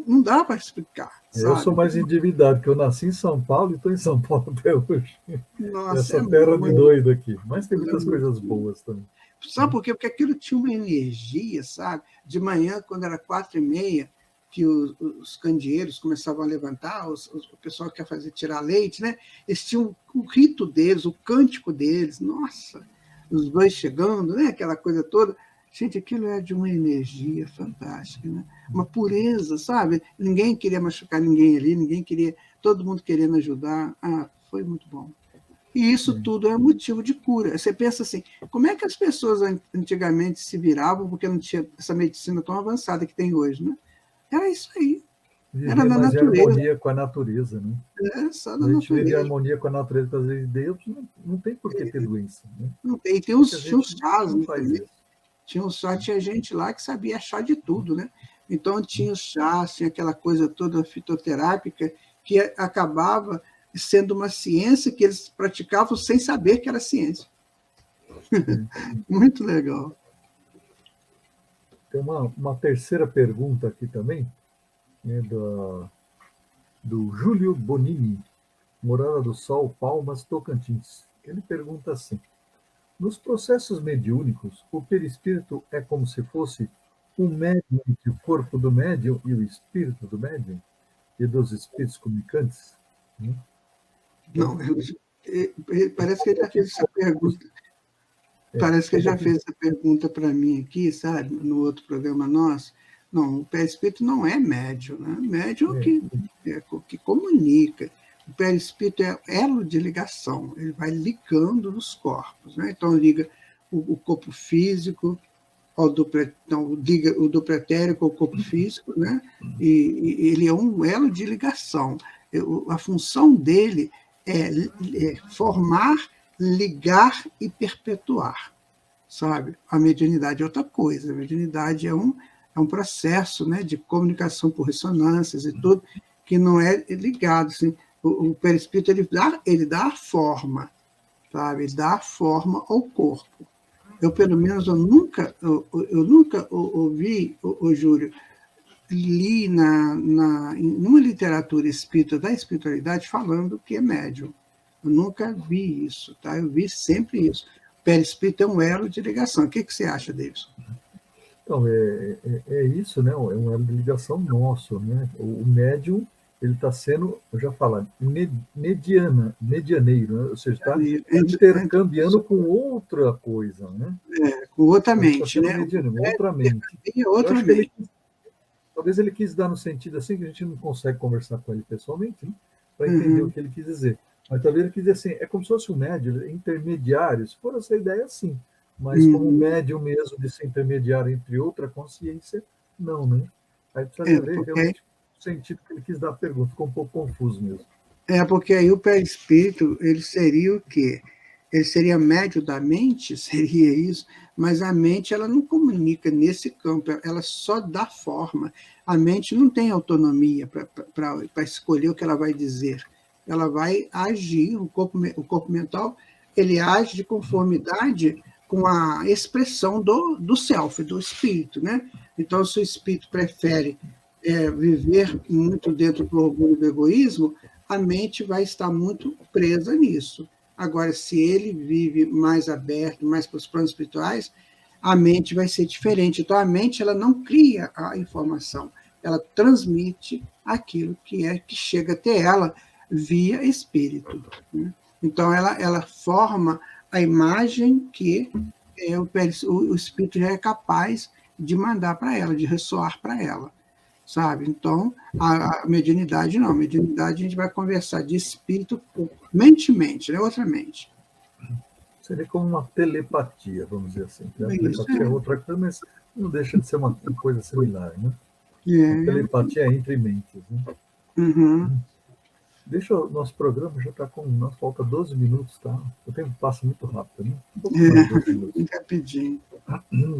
não dá para explicar. Sabe? Eu sou mais endividado, porque eu nasci em São Paulo e estou em São Paulo até hoje. Nossa, essa terra de doido aqui. Mas tem muitas coisas boas também. Sabe por quê? Porque aquilo tinha uma energia, sabe? De manhã, quando era 4h30, que os candeeiros começavam a levantar, o pessoal que ia tirar leite, né? Eles tinham o rito deles, o cântico deles. Nossa, os bois chegando, né? Aquela coisa toda. Gente, aquilo é de uma energia fantástica, né? Uma pureza, sabe? Ninguém queria machucar ninguém ali, ninguém queria, todo mundo querendo ajudar. Foi muito bom. E isso tudo é motivo de cura. Você pensa assim, como é que as pessoas antigamente se viravam porque não tinha essa medicina tão avançada que tem hoje, né? Era isso aí. Era da mais natureza. Em harmonia com a natureza, né? Só da a gente vive em natureza. harmonia com a natureza, porque às vezes Deus não tem por que ter doença. Né? Não tem. Tinha uns chás, né? Tinha gente lá que sabia chá de tudo, né? Então tinha os chás, tinha aquela coisa toda fitoterápica que acabava sendo uma ciência que eles praticavam sem saber que era ciência. Muito legal. Tem uma terceira pergunta aqui também, né, do Júlio Bonini, Morada do Sol, Palmas, Tocantins. Ele pergunta assim: nos processos mediúnicos, o perispírito é como se fosse um médium entre o corpo do médium e o espírito do médium? E dos espíritos comunicantes? Não, parece que ele já fez essa pergunta. Parece que ele já fez essa pergunta para mim aqui, sabe? No outro programa nosso. Não, o perispírito não é médium, né? Médium que comunica. O perispírito é elo de ligação, ele vai ligando os corpos, né? Então liga o corpo físico liga o do pretérito com o corpo físico, né? E ele é um elo de ligação. A função dele é formar, ligar e perpetuar, sabe? A mediunidade é outra coisa. A mediunidade é um processo, né, de comunicação por ressonâncias e tudo, que não é ligado. Assim, o perispírito ele dá a forma, sabe? Ele dá a forma ao corpo. Pelo menos, eu nunca ouvi, Júlio, li numa literatura espírita da espiritualidade falando que é médium. Eu nunca vi isso, tá? Eu vi sempre isso. O perispírito é um elo de ligação. O que você acha, Davidson? Então, é isso, né? É um elo de ligação nosso, né? O médium, ele está sendo, eu já falei, medianeiro, né? Ou seja, está intercambiando com outra coisa, né? Com outra mente, né? Outra mente. Outra mente. Talvez ele quis dar no sentido assim, que a gente não consegue conversar com ele pessoalmente, né? Para entender o que ele quis dizer. Mas talvez ele quis dizer assim, é como se fosse um médium, intermediário, se for essa ideia, sim. Mas como médium mesmo de ser intermediário entre outra consciência, não, né? Aí precisa ver realmente o sentido que ele quis dar a pergunta, ficou um pouco confuso mesmo. Porque aí o perispírito, ele seria o quê? Ele seria médium da mente, seria isso, mas a mente ela não comunica nesse campo, ela só dá forma. A mente não tem autonomia para escolher o que ela vai dizer. Ela vai agir, o corpo mental, ele age de conformidade com a expressão do self, do espírito, né? Então, se o espírito prefere viver muito dentro do orgulho e do egoísmo, a mente vai estar muito presa nisso. Agora, se ele vive mais aberto, mais para os planos espirituais, a mente vai ser diferente. Então, a mente ela não cria a informação, ela transmite aquilo que chega até ela via espírito, né? Então, ela forma a imagem que o espírito já é capaz de mandar para ela, de ressoar para ela. sabe? Então, a mediunidade não. A mediunidade a gente vai conversar de espírito mente, né? Outra mente. Seria como uma telepatia, vamos dizer assim. A Isso, telepatia é outra coisa, mas não deixa de ser uma coisa similar, né? A é. telepatia é entre mentes, né? Uhum. Nosso programa já está com. Nós falta 12 minutos, tá? O tempo passa muito rápido, né? Um pouco mais de 12 minutos. Rapidinho.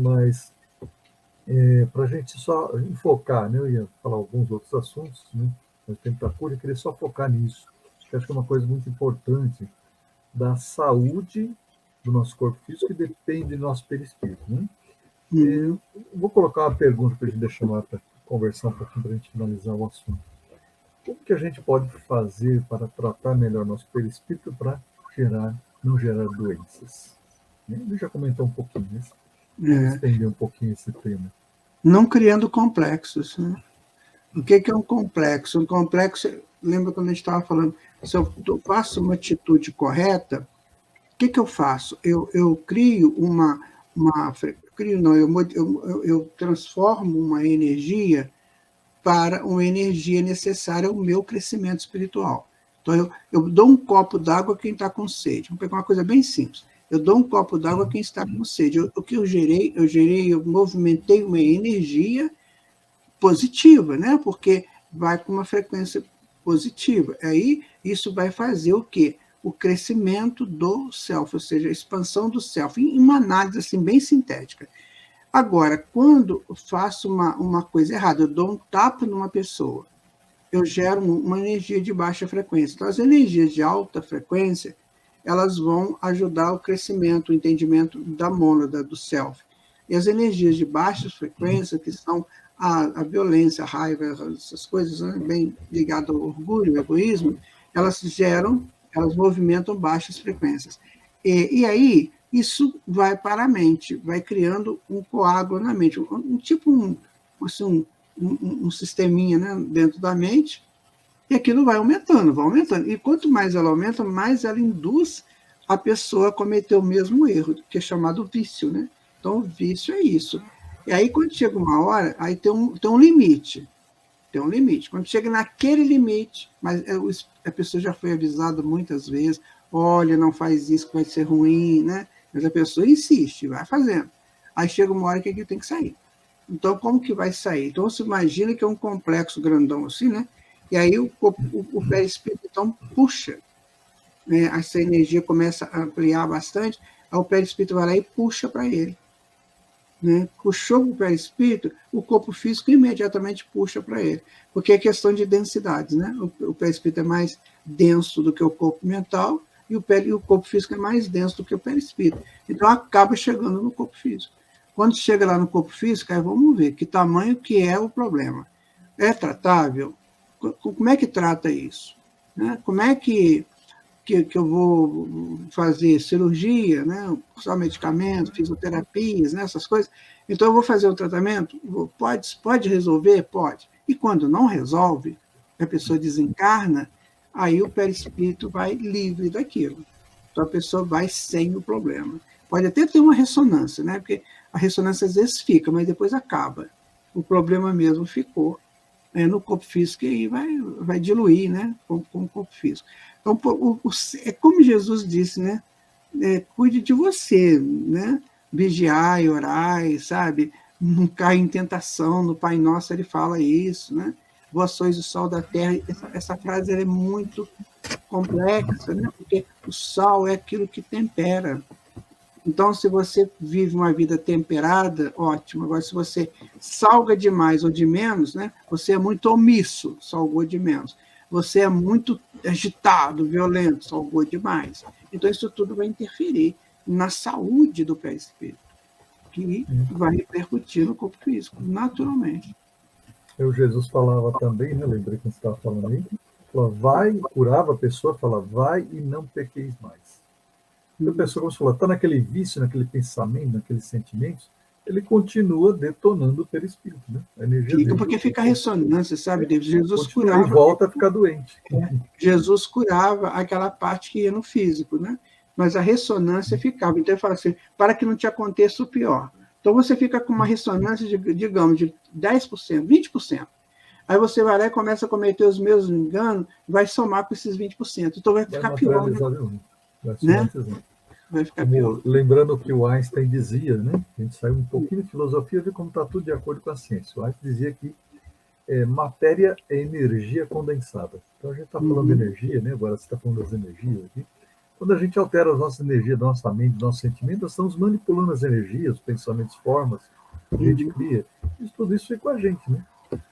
Mas, para a gente só enfocar, né? Eu ia falar alguns outros assuntos, né? Mas o tempo está curto, eu queria só focar nisso. Eu acho que é uma coisa muito importante da saúde do nosso corpo físico que depende do nosso perispírito, né? Uhum. Vou colocar uma pergunta para a gente deixar para conversar um pouquinho, para a gente finalizar o assunto. Como que a gente pode fazer para tratar melhor nosso perispírito para não gerar doenças? Ele já comentou um pouquinho isso. Estender um pouquinho esse tema. Não criando complexos, né? O que é um complexo? Um complexo, lembra quando a gente estava falando, se eu faço uma atitude correta, o que eu faço? Eu crio eu transformo uma energia para uma energia necessária ao meu crescimento espiritual. Então, eu dou um copo d'água a quem está com sede. Vamos pegar uma coisa bem simples. Eu dou um copo d'água a quem está com sede. O que eu movimentei uma energia positiva, né? Porque vai com uma frequência positiva. Aí, isso vai fazer o quê? O crescimento do self, ou seja, a expansão do self, em uma análise assim, bem sintética. Agora, quando eu faço uma coisa errada, eu dou um tapa numa pessoa, eu gero uma energia de baixa frequência. Então, as energias de alta frequência, elas vão ajudar o crescimento, o entendimento da mônada, do self. E as energias de baixa frequência, que são a violência, a raiva, essas coisas, né, bem ligadas ao orgulho, ao egoísmo, elas movimentam baixas frequências. E aí, isso vai para a mente, vai criando um coágulo na mente, um sisteminha, né, dentro da mente, e aquilo vai aumentando, vai aumentando. E quanto mais ela aumenta, mais ela induz a pessoa a cometer o mesmo erro, que é chamado vício, né? Então, o vício é isso. E aí, quando chega uma hora, aí tem um limite. Tem um limite. Quando chega naquele limite, mas a pessoa já foi avisada muitas vezes, olha, não faz isso que vai ser ruim, né? Mas a pessoa insiste, vai fazendo. Aí chega uma hora que aquilo tem que sair. Então, como que vai sair? Então, você imagina que é um complexo grandão assim, né? E aí o perispírito, então, puxa, né? Essa energia começa a ampliar bastante, aí o perispírito vai lá e puxa para ele. Né? Puxou para o perispírito, o corpo físico imediatamente puxa para ele, porque é questão de densidades, né? O perispírito é mais denso do que o corpo mental e o corpo físico é mais denso do que o perispírito. Então acaba chegando no corpo físico. Quando chega lá no corpo físico, aí vamos ver que tamanho que é o problema. É tratável? Como é que trata isso? Né? Como é que eu vou fazer cirurgia, né? Usar medicamento, fisioterapias, né? Essas coisas. Então, eu vou fazer o tratamento? Pode resolver? Pode. E quando não resolve, a pessoa desencarna, aí o perispírito vai livre daquilo. Então, a pessoa vai sem o problema. Pode até ter uma ressonância, né? Porque a ressonância às vezes fica, mas depois acaba. O problema mesmo ficou no corpo físico e vai diluir, né? Com o corpo físico. Então, é como Jesus disse, né? Cuide de você, né? Vigiai, orai, sabe? Não caia em tentação. No Pai Nosso ele fala isso, né? Vós sois o sol da terra. Essa frase é muito complexa, né? Porque o sal é aquilo que tempera. Então, se você vive uma vida temperada, ótimo. Agora, se você salga de mais ou de menos, né? Você é muito omisso, salgou de menos. Você é muito agitado, violento, salgou demais. Então, isso tudo vai interferir na saúde do perispírito, que vai repercutir no corpo físico, naturalmente. Jesus falava também, né? Lembrei que você estava falando aí, falava, curava a pessoa, falava, vai e não pequeis mais. A pessoa, como você falou, está naquele vício, naquele pensamento, naqueles sentimentos, ele continua detonando o perispírito, né? A energia dele. Porque fica a ressonância, sabe, David? Jesus curava. E volta a ficar doente. Jesus curava aquela parte que ia no físico, né? Mas a ressonância ficava. Então, ele fala assim, para que não te aconteça o pior. Então, você fica com uma ressonância, digamos, de 10%, 20%. Aí você vai lá e começa a cometer os mesmos enganos, vai somar com esses 20%. Então vai ficar pior, né? Vai Né? somar Vai ficar pior. Lembrando o que o Einstein dizia, né? A gente saiu um pouquinho de filosofia, ver como está tudo de acordo com a ciência. O Einstein dizia que matéria é energia condensada. Então a gente está falando de energia, né? Agora você está falando das energias aqui. Quando a gente altera as nossas energias da nossa mente, dos nossos sentimentos, nós estamos manipulando as energias, os pensamentos, formas que a gente cria. Tudo isso fica com a gente, né?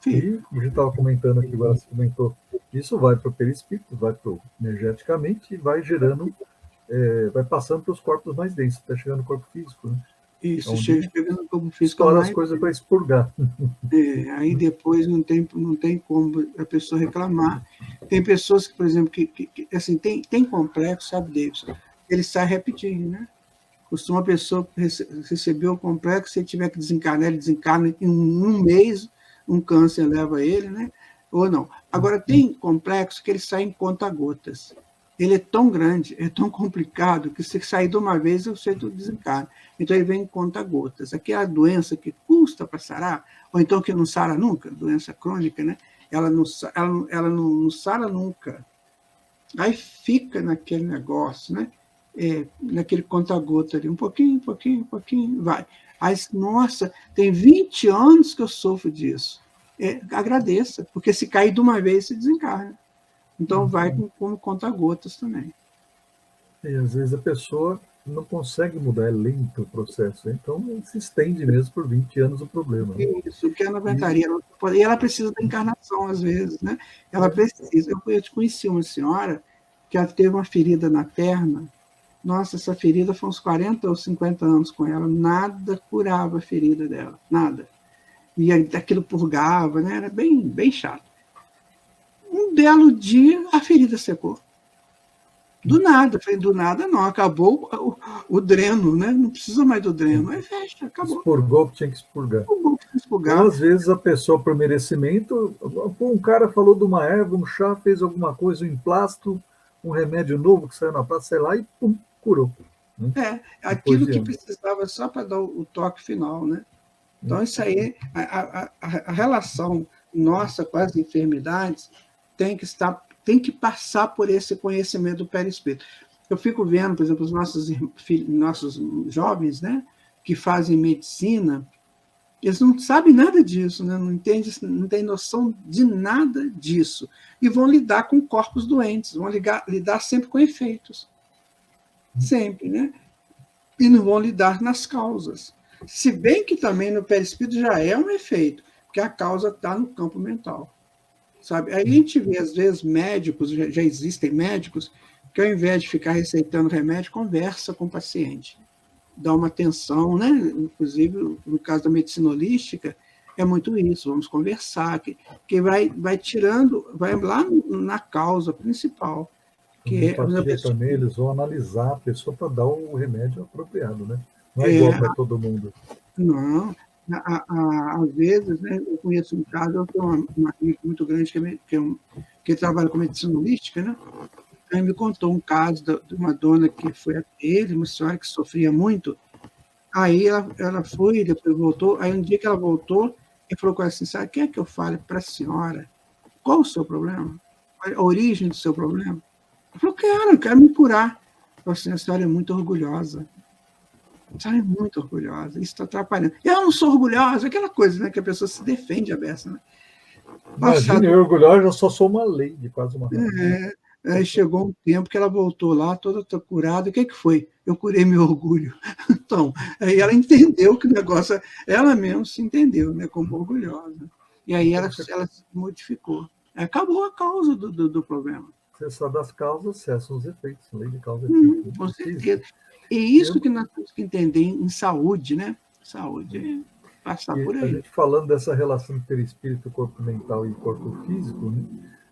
E a gente estava comentando aqui, agora você comentou, isso vai para o perispírito, vai para o energeticamente e vai gerando, vai passando para os corpos mais densos, está chegando no corpo físico, né? Isso, chega no corpo físico. Estoura as coisas para expurgar. Aí depois não tem como a pessoa reclamar. Tem pessoas que, por exemplo, que assim, tem complexo, sabe, Davidson? Ele sai repetindo, né? Costuma a pessoa receber o complexo, se tiver que desencarnar, ele desencarna em um mês, um câncer leva ele, né? Ou não. Agora, tem complexo que ele sai em conta-gotas. Ele é tão grande, é tão complicado, que se sair de uma vez, você desencarna. Então, ele vem em conta-gotas. Aquela doença que custa para sarar, ou então que não sara nunca, doença crônica, né? Ela não sara nunca. Aí fica naquele negócio, né? Naquele conta-gota ali, um pouquinho, vai. Aí, nossa, tem 20 anos que eu sofro disso. Agradeça, porque se cair de uma vez, se desencarna. Então, vai com conta-gotas também. E às vezes a pessoa não consegue mudar, é lento o processo. Então, se estende mesmo por 20 anos o problema. Isso, que ela não aguentaria. E ela precisa da encarnação, às vezes, né? Ela precisa. Eu te conheci uma senhora que ela teve uma ferida na perna. Nossa, essa ferida foi uns 40 ou 50 anos com ela. Nada curava a ferida dela, nada. E aquilo purgava, né? Era bem, bem chato. Um belo dia, a ferida secou. Do nada. Falei, do nada não, acabou o dreno, né? Não precisa mais do dreno. Aí fecha, acabou. Expurgou o que tinha que expurgar. Expurgar. Então, às vezes, a pessoa, por merecimento, um cara falou de uma erva, um chá, fez alguma coisa, um emplasto, um remédio novo que saiu na praça, sei lá, e pum, curou. Né? Aquilo que precisava só para dar o toque final, né? Então, isso aí, a relação nossa com as enfermidades tem que passar por esse conhecimento do perispírito. Eu fico vendo, por exemplo, os nossos jovens, né, que fazem medicina, eles não sabem nada disso, né, não têm noção de nada disso. E vão lidar com corpos doentes, vão lidar sempre com efeitos. Sempre, né? E não vão lidar nas causas. Se bem que também no perispírito já é um efeito, porque a causa está no campo mental. Sabe? Aí a gente vê, às vezes, médicos, já existem médicos, que ao invés de ficar receitando remédio, conversa com o paciente. Dá uma atenção, né? Inclusive, no caso da medicina holística, é muito isso, vamos conversar, que vai tirando, vai lá na causa principal. Que pessoa... também, eles vão analisar a pessoa para dar o remédio apropriado, né? Não é igual para todo mundo. Não. Às vezes, né, eu conheço um caso, eu tenho uma amiga muito grande que trabalha com medicina holística, né? Ele me contou um caso de uma dona que foi até ele, uma senhora que sofria muito. Aí ela foi, depois voltou. Aí um dia que ela voltou, ele falou com ela assim: sabe, quer que eu fale para a senhora qual o seu problema? A origem do seu problema? Ela falou: quero me curar. Eu falei assim: a senhora é muito orgulhosa. A senhora é muito orgulhosa, isso está atrapalhando. Eu não sou orgulhosa, aquela coisa, né, que a pessoa se defende a beça, né? Imagina, eu orgulhosa, eu só sou uma lei de quase uma razão. Aí chegou um tempo que ela voltou lá, toda curada. O que foi? Eu curei meu orgulho. Então, aí ela entendeu que o negócio, ela mesma se entendeu, né, como orgulhosa. E aí ela se modificou. Acabou a causa do problema. Cessar das causas, cessam os efeitos. Lei de causa e efeito. Com certeza. E isso que nós temos que entender em saúde, né? Saúde é passar por aí. A gente falando dessa relação entre perispírito, corpo mental e corpo físico, né?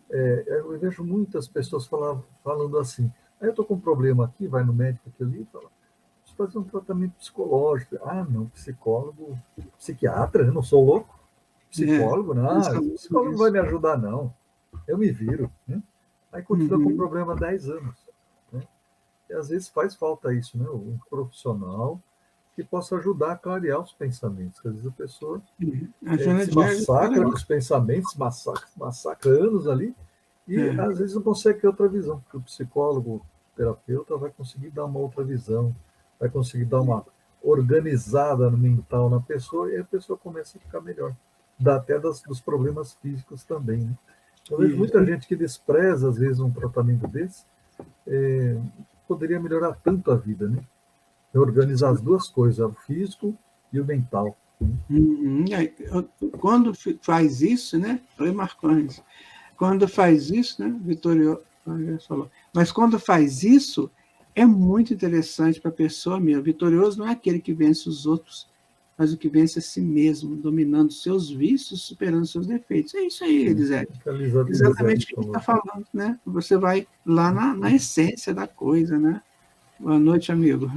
Eu vejo muitas pessoas falando assim: eu estou com um problema aqui, vai no médico aqui ali e fala, preciso fazer um tratamento psicológico. Ah, não, psicólogo, psiquiatra, eu não sou louco. Psicólogo, não, psicólogo não vai me ajudar, não. Eu me viro. Né? Aí continua com o problema há 10 anos. Né? E às vezes faz falta isso, né? Um profissional que possa ajudar a clarear os pensamentos. Às vezes a pessoa A Joana se Dias massacra com os pensamentos, massacra anos ali, e às vezes não consegue ter outra visão, porque o psicólogo, o terapeuta vai conseguir dar uma outra visão, vai conseguir dar uma organizada mental na pessoa, e a pessoa começa a ficar melhor. Dá até dos problemas físicos também, né? Eu vejo muita gente que despreza, às vezes, um tratamento desse, poderia melhorar tanto a vida, né? Organizar as duas coisas, o físico e o mental. Quando faz isso, né? Oi, Marcondes. Quando faz isso, né? Vitório falou. Mas quando faz isso, é muito interessante para a pessoa mesmo. Vitorioso não é aquele que vence os outros, mas o que vence a si mesmo, dominando seus vícios, superando seus defeitos. É isso aí, Elisete. Exatamente o que ele está falando, né? Você vai lá na essência da coisa, né? Boa noite, amigo.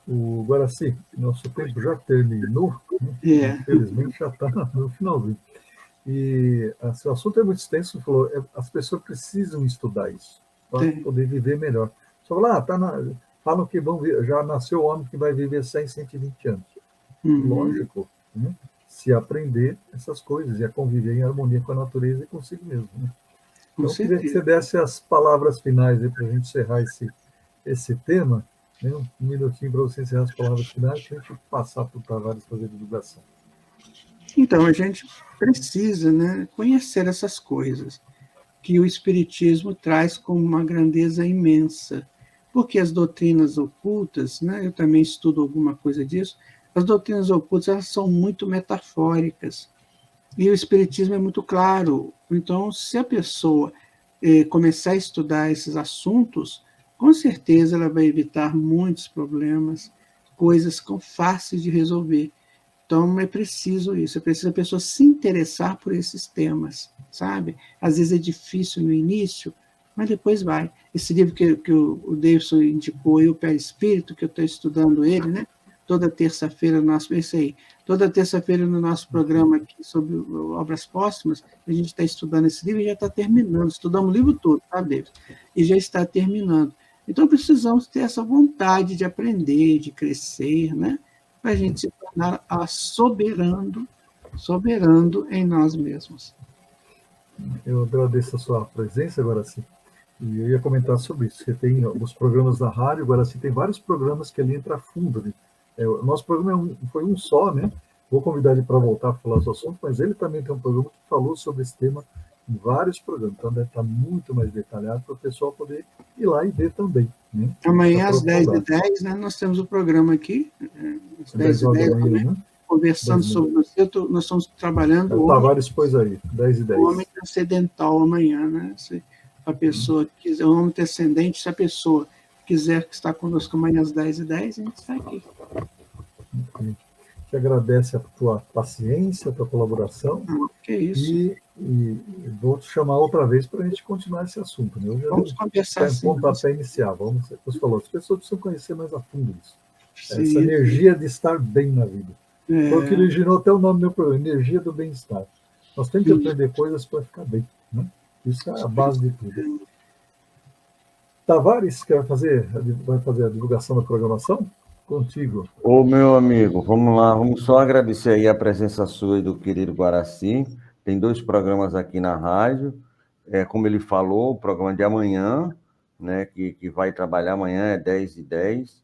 O Guaraci, nosso tempo já terminou, né? Infelizmente já está no finalzinho. E assim, o assunto é muito extenso, falou, as pessoas precisam estudar isso para poder viver melhor. Só falar, falam que já nasceu o homem que vai viver 100, 120 anos. Lógico, né? Se aprender essas coisas e a conviver em harmonia com a natureza e consigo mesmo. Né? Então, eu queria que você desse as palavras finais para a gente encerrar esse tema. Né? Um minutinho para você encerrar as palavras finais, para a gente passar para o Tavares fazer a divulgação. Então, a gente precisa, né, conhecer essas coisas que o Espiritismo traz com uma grandeza imensa. Porque as doutrinas ocultas, né, eu também estudo alguma coisa disso, as doutrinas ocultas elas são muito metafóricas. E o Espiritismo é muito claro. Então, se a pessoa começar a estudar esses assuntos, com certeza ela vai evitar muitos problemas, coisas que são fáceis de resolver. Então, é preciso isso, é preciso a pessoa se interessar por esses temas, sabe? Às vezes é difícil no início, mas depois vai. Esse livro que o Davidson indicou, o Perispírito, que eu estou estudando ele, né? Toda terça-feira, toda terça-feira no nosso programa aqui sobre obras póstumas, a gente está estudando esse livro e já está terminando. Estudamos o livro todo, tá, Davidson? E já está terminando. Então, precisamos ter essa vontade de aprender, de crescer, né? Para a gente se tornar soberano em nós mesmos. Eu agradeço a sua presença, Guaraci, e eu ia comentar sobre isso. Você tem os programas da rádio, Guaraci tem vários programas que ele entra a fundo. Né? O nosso programa foi um só, né? Vou convidar ele para voltar a falar do assunto, mas ele também tem um programa que falou sobre esse tema em vários programas, então deve estar muito mais detalhado para o pessoal poder ir lá e ver também. Né? Amanhã, às 10h10, né, nós temos o programa aqui, às 10h10, da manhã, conversando sobre você. Nós estamos trabalhando. O Tavares pôs aí, 10h10. O homem transcendental amanhã, né? Se a pessoa quiser, o homem transcendente, se a pessoa quiser estar conosco amanhã às 10h10, a gente está aqui. Te agradece a tua paciência, a tua colaboração. Que isso. E vou te chamar outra vez para a gente continuar esse assunto. Né? Vamos conversar assim. Pontapé iniciar. Você falou, as pessoas precisam conhecer mais a fundo isso. Sim, essa energia de estar bem na vida. Foi o que originou até o nome do meu programa, Energia do Bem-Estar. Nós temos que aprender coisas para ficar bem. Né? Isso é a base de tudo. Tavares, vai fazer a divulgação da programação? Contigo. Ô, meu amigo, vamos lá, vamos só agradecer aí a presença sua e do querido Guaraci. Tem 2 programas aqui na rádio, como ele falou, o programa de amanhã, né, que vai trabalhar amanhã, é 10h10,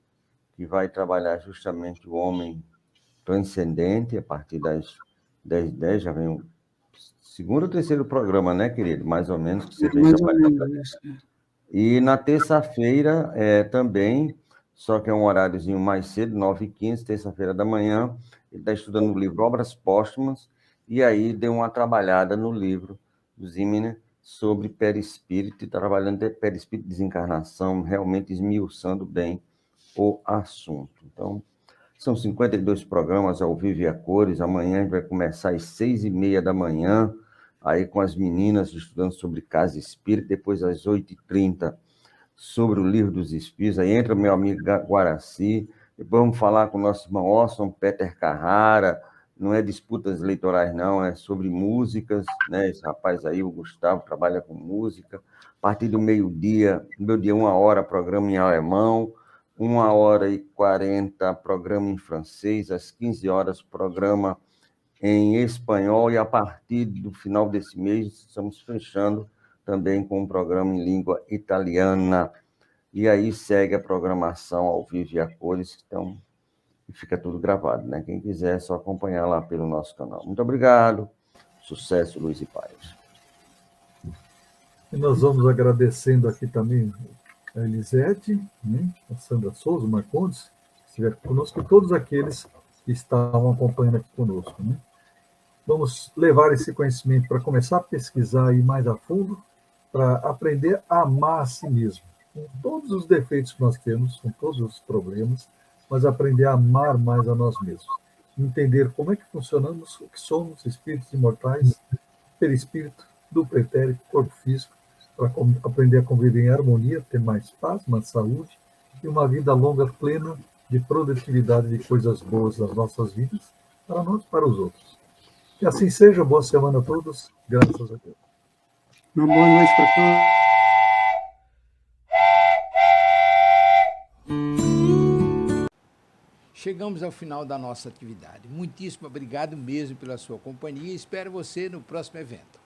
que vai trabalhar justamente o homem transcendente, a partir das 10h10, já vem o 2º ou 3º programa, né, querido? Mais ou menos, que você vem trabalhando. E na terça-feira também, só que é um horáriozinho mais cedo, 9h15, terça-feira da manhã, ele está estudando o livro Obras Póstumas, e aí deu uma trabalhada no livro do Zimmer sobre perispírito, e trabalhando perispírito e desencarnação, realmente esmiuçando bem o assunto. Então, são 52 programas ao vivo e a cores, amanhã a gente vai começar às 6h30 da manhã, aí com as meninas estudando sobre casa espírita, depois às 8h30, sobre o Livro dos Espíritos, aí entra o meu amigo Guaraci, depois vamos falar com o nosso irmão Orson Peter Carrara, não é disputas eleitorais não, é sobre músicas, né? Esse rapaz aí, o Gustavo, trabalha com música, a partir do meio-dia, 1h, programa em alemão, 1h40, programa em francês, às 15 horas, programa em espanhol, e a partir do final desse mês, estamos fechando também com um programa em língua italiana. E aí segue a programação ao vivo e a cores, então fica tudo gravado, né? Quem quiser é só acompanhar lá pelo nosso canal. Muito obrigado, sucesso, luz e paz. E nós vamos agradecendo aqui também a Elisete, né? A Sandra Souza, o Marcondes, que estiveram conosco, e todos aqueles que estavam acompanhando aqui conosco, né? Vamos levar esse conhecimento para começar a pesquisar aí mais a fundo, para aprender a amar a si mesmo, com todos os defeitos que nós temos, com todos os problemas, mas aprender a amar mais a nós mesmos. Entender como é que funcionamos, o que somos, espíritos imortais, perispírito, duplo etérico, corpo físico, para aprender a conviver em harmonia, ter mais paz, mais saúde e uma vida longa, plena de produtividade de coisas boas nas nossas vidas, para nós e para os outros. Que assim seja. Boa semana a todos. Graças a Deus. Uma boa noite para todos. Chegamos ao final da nossa atividade. Muitíssimo obrigado mesmo pela sua companhia e espero você no próximo evento.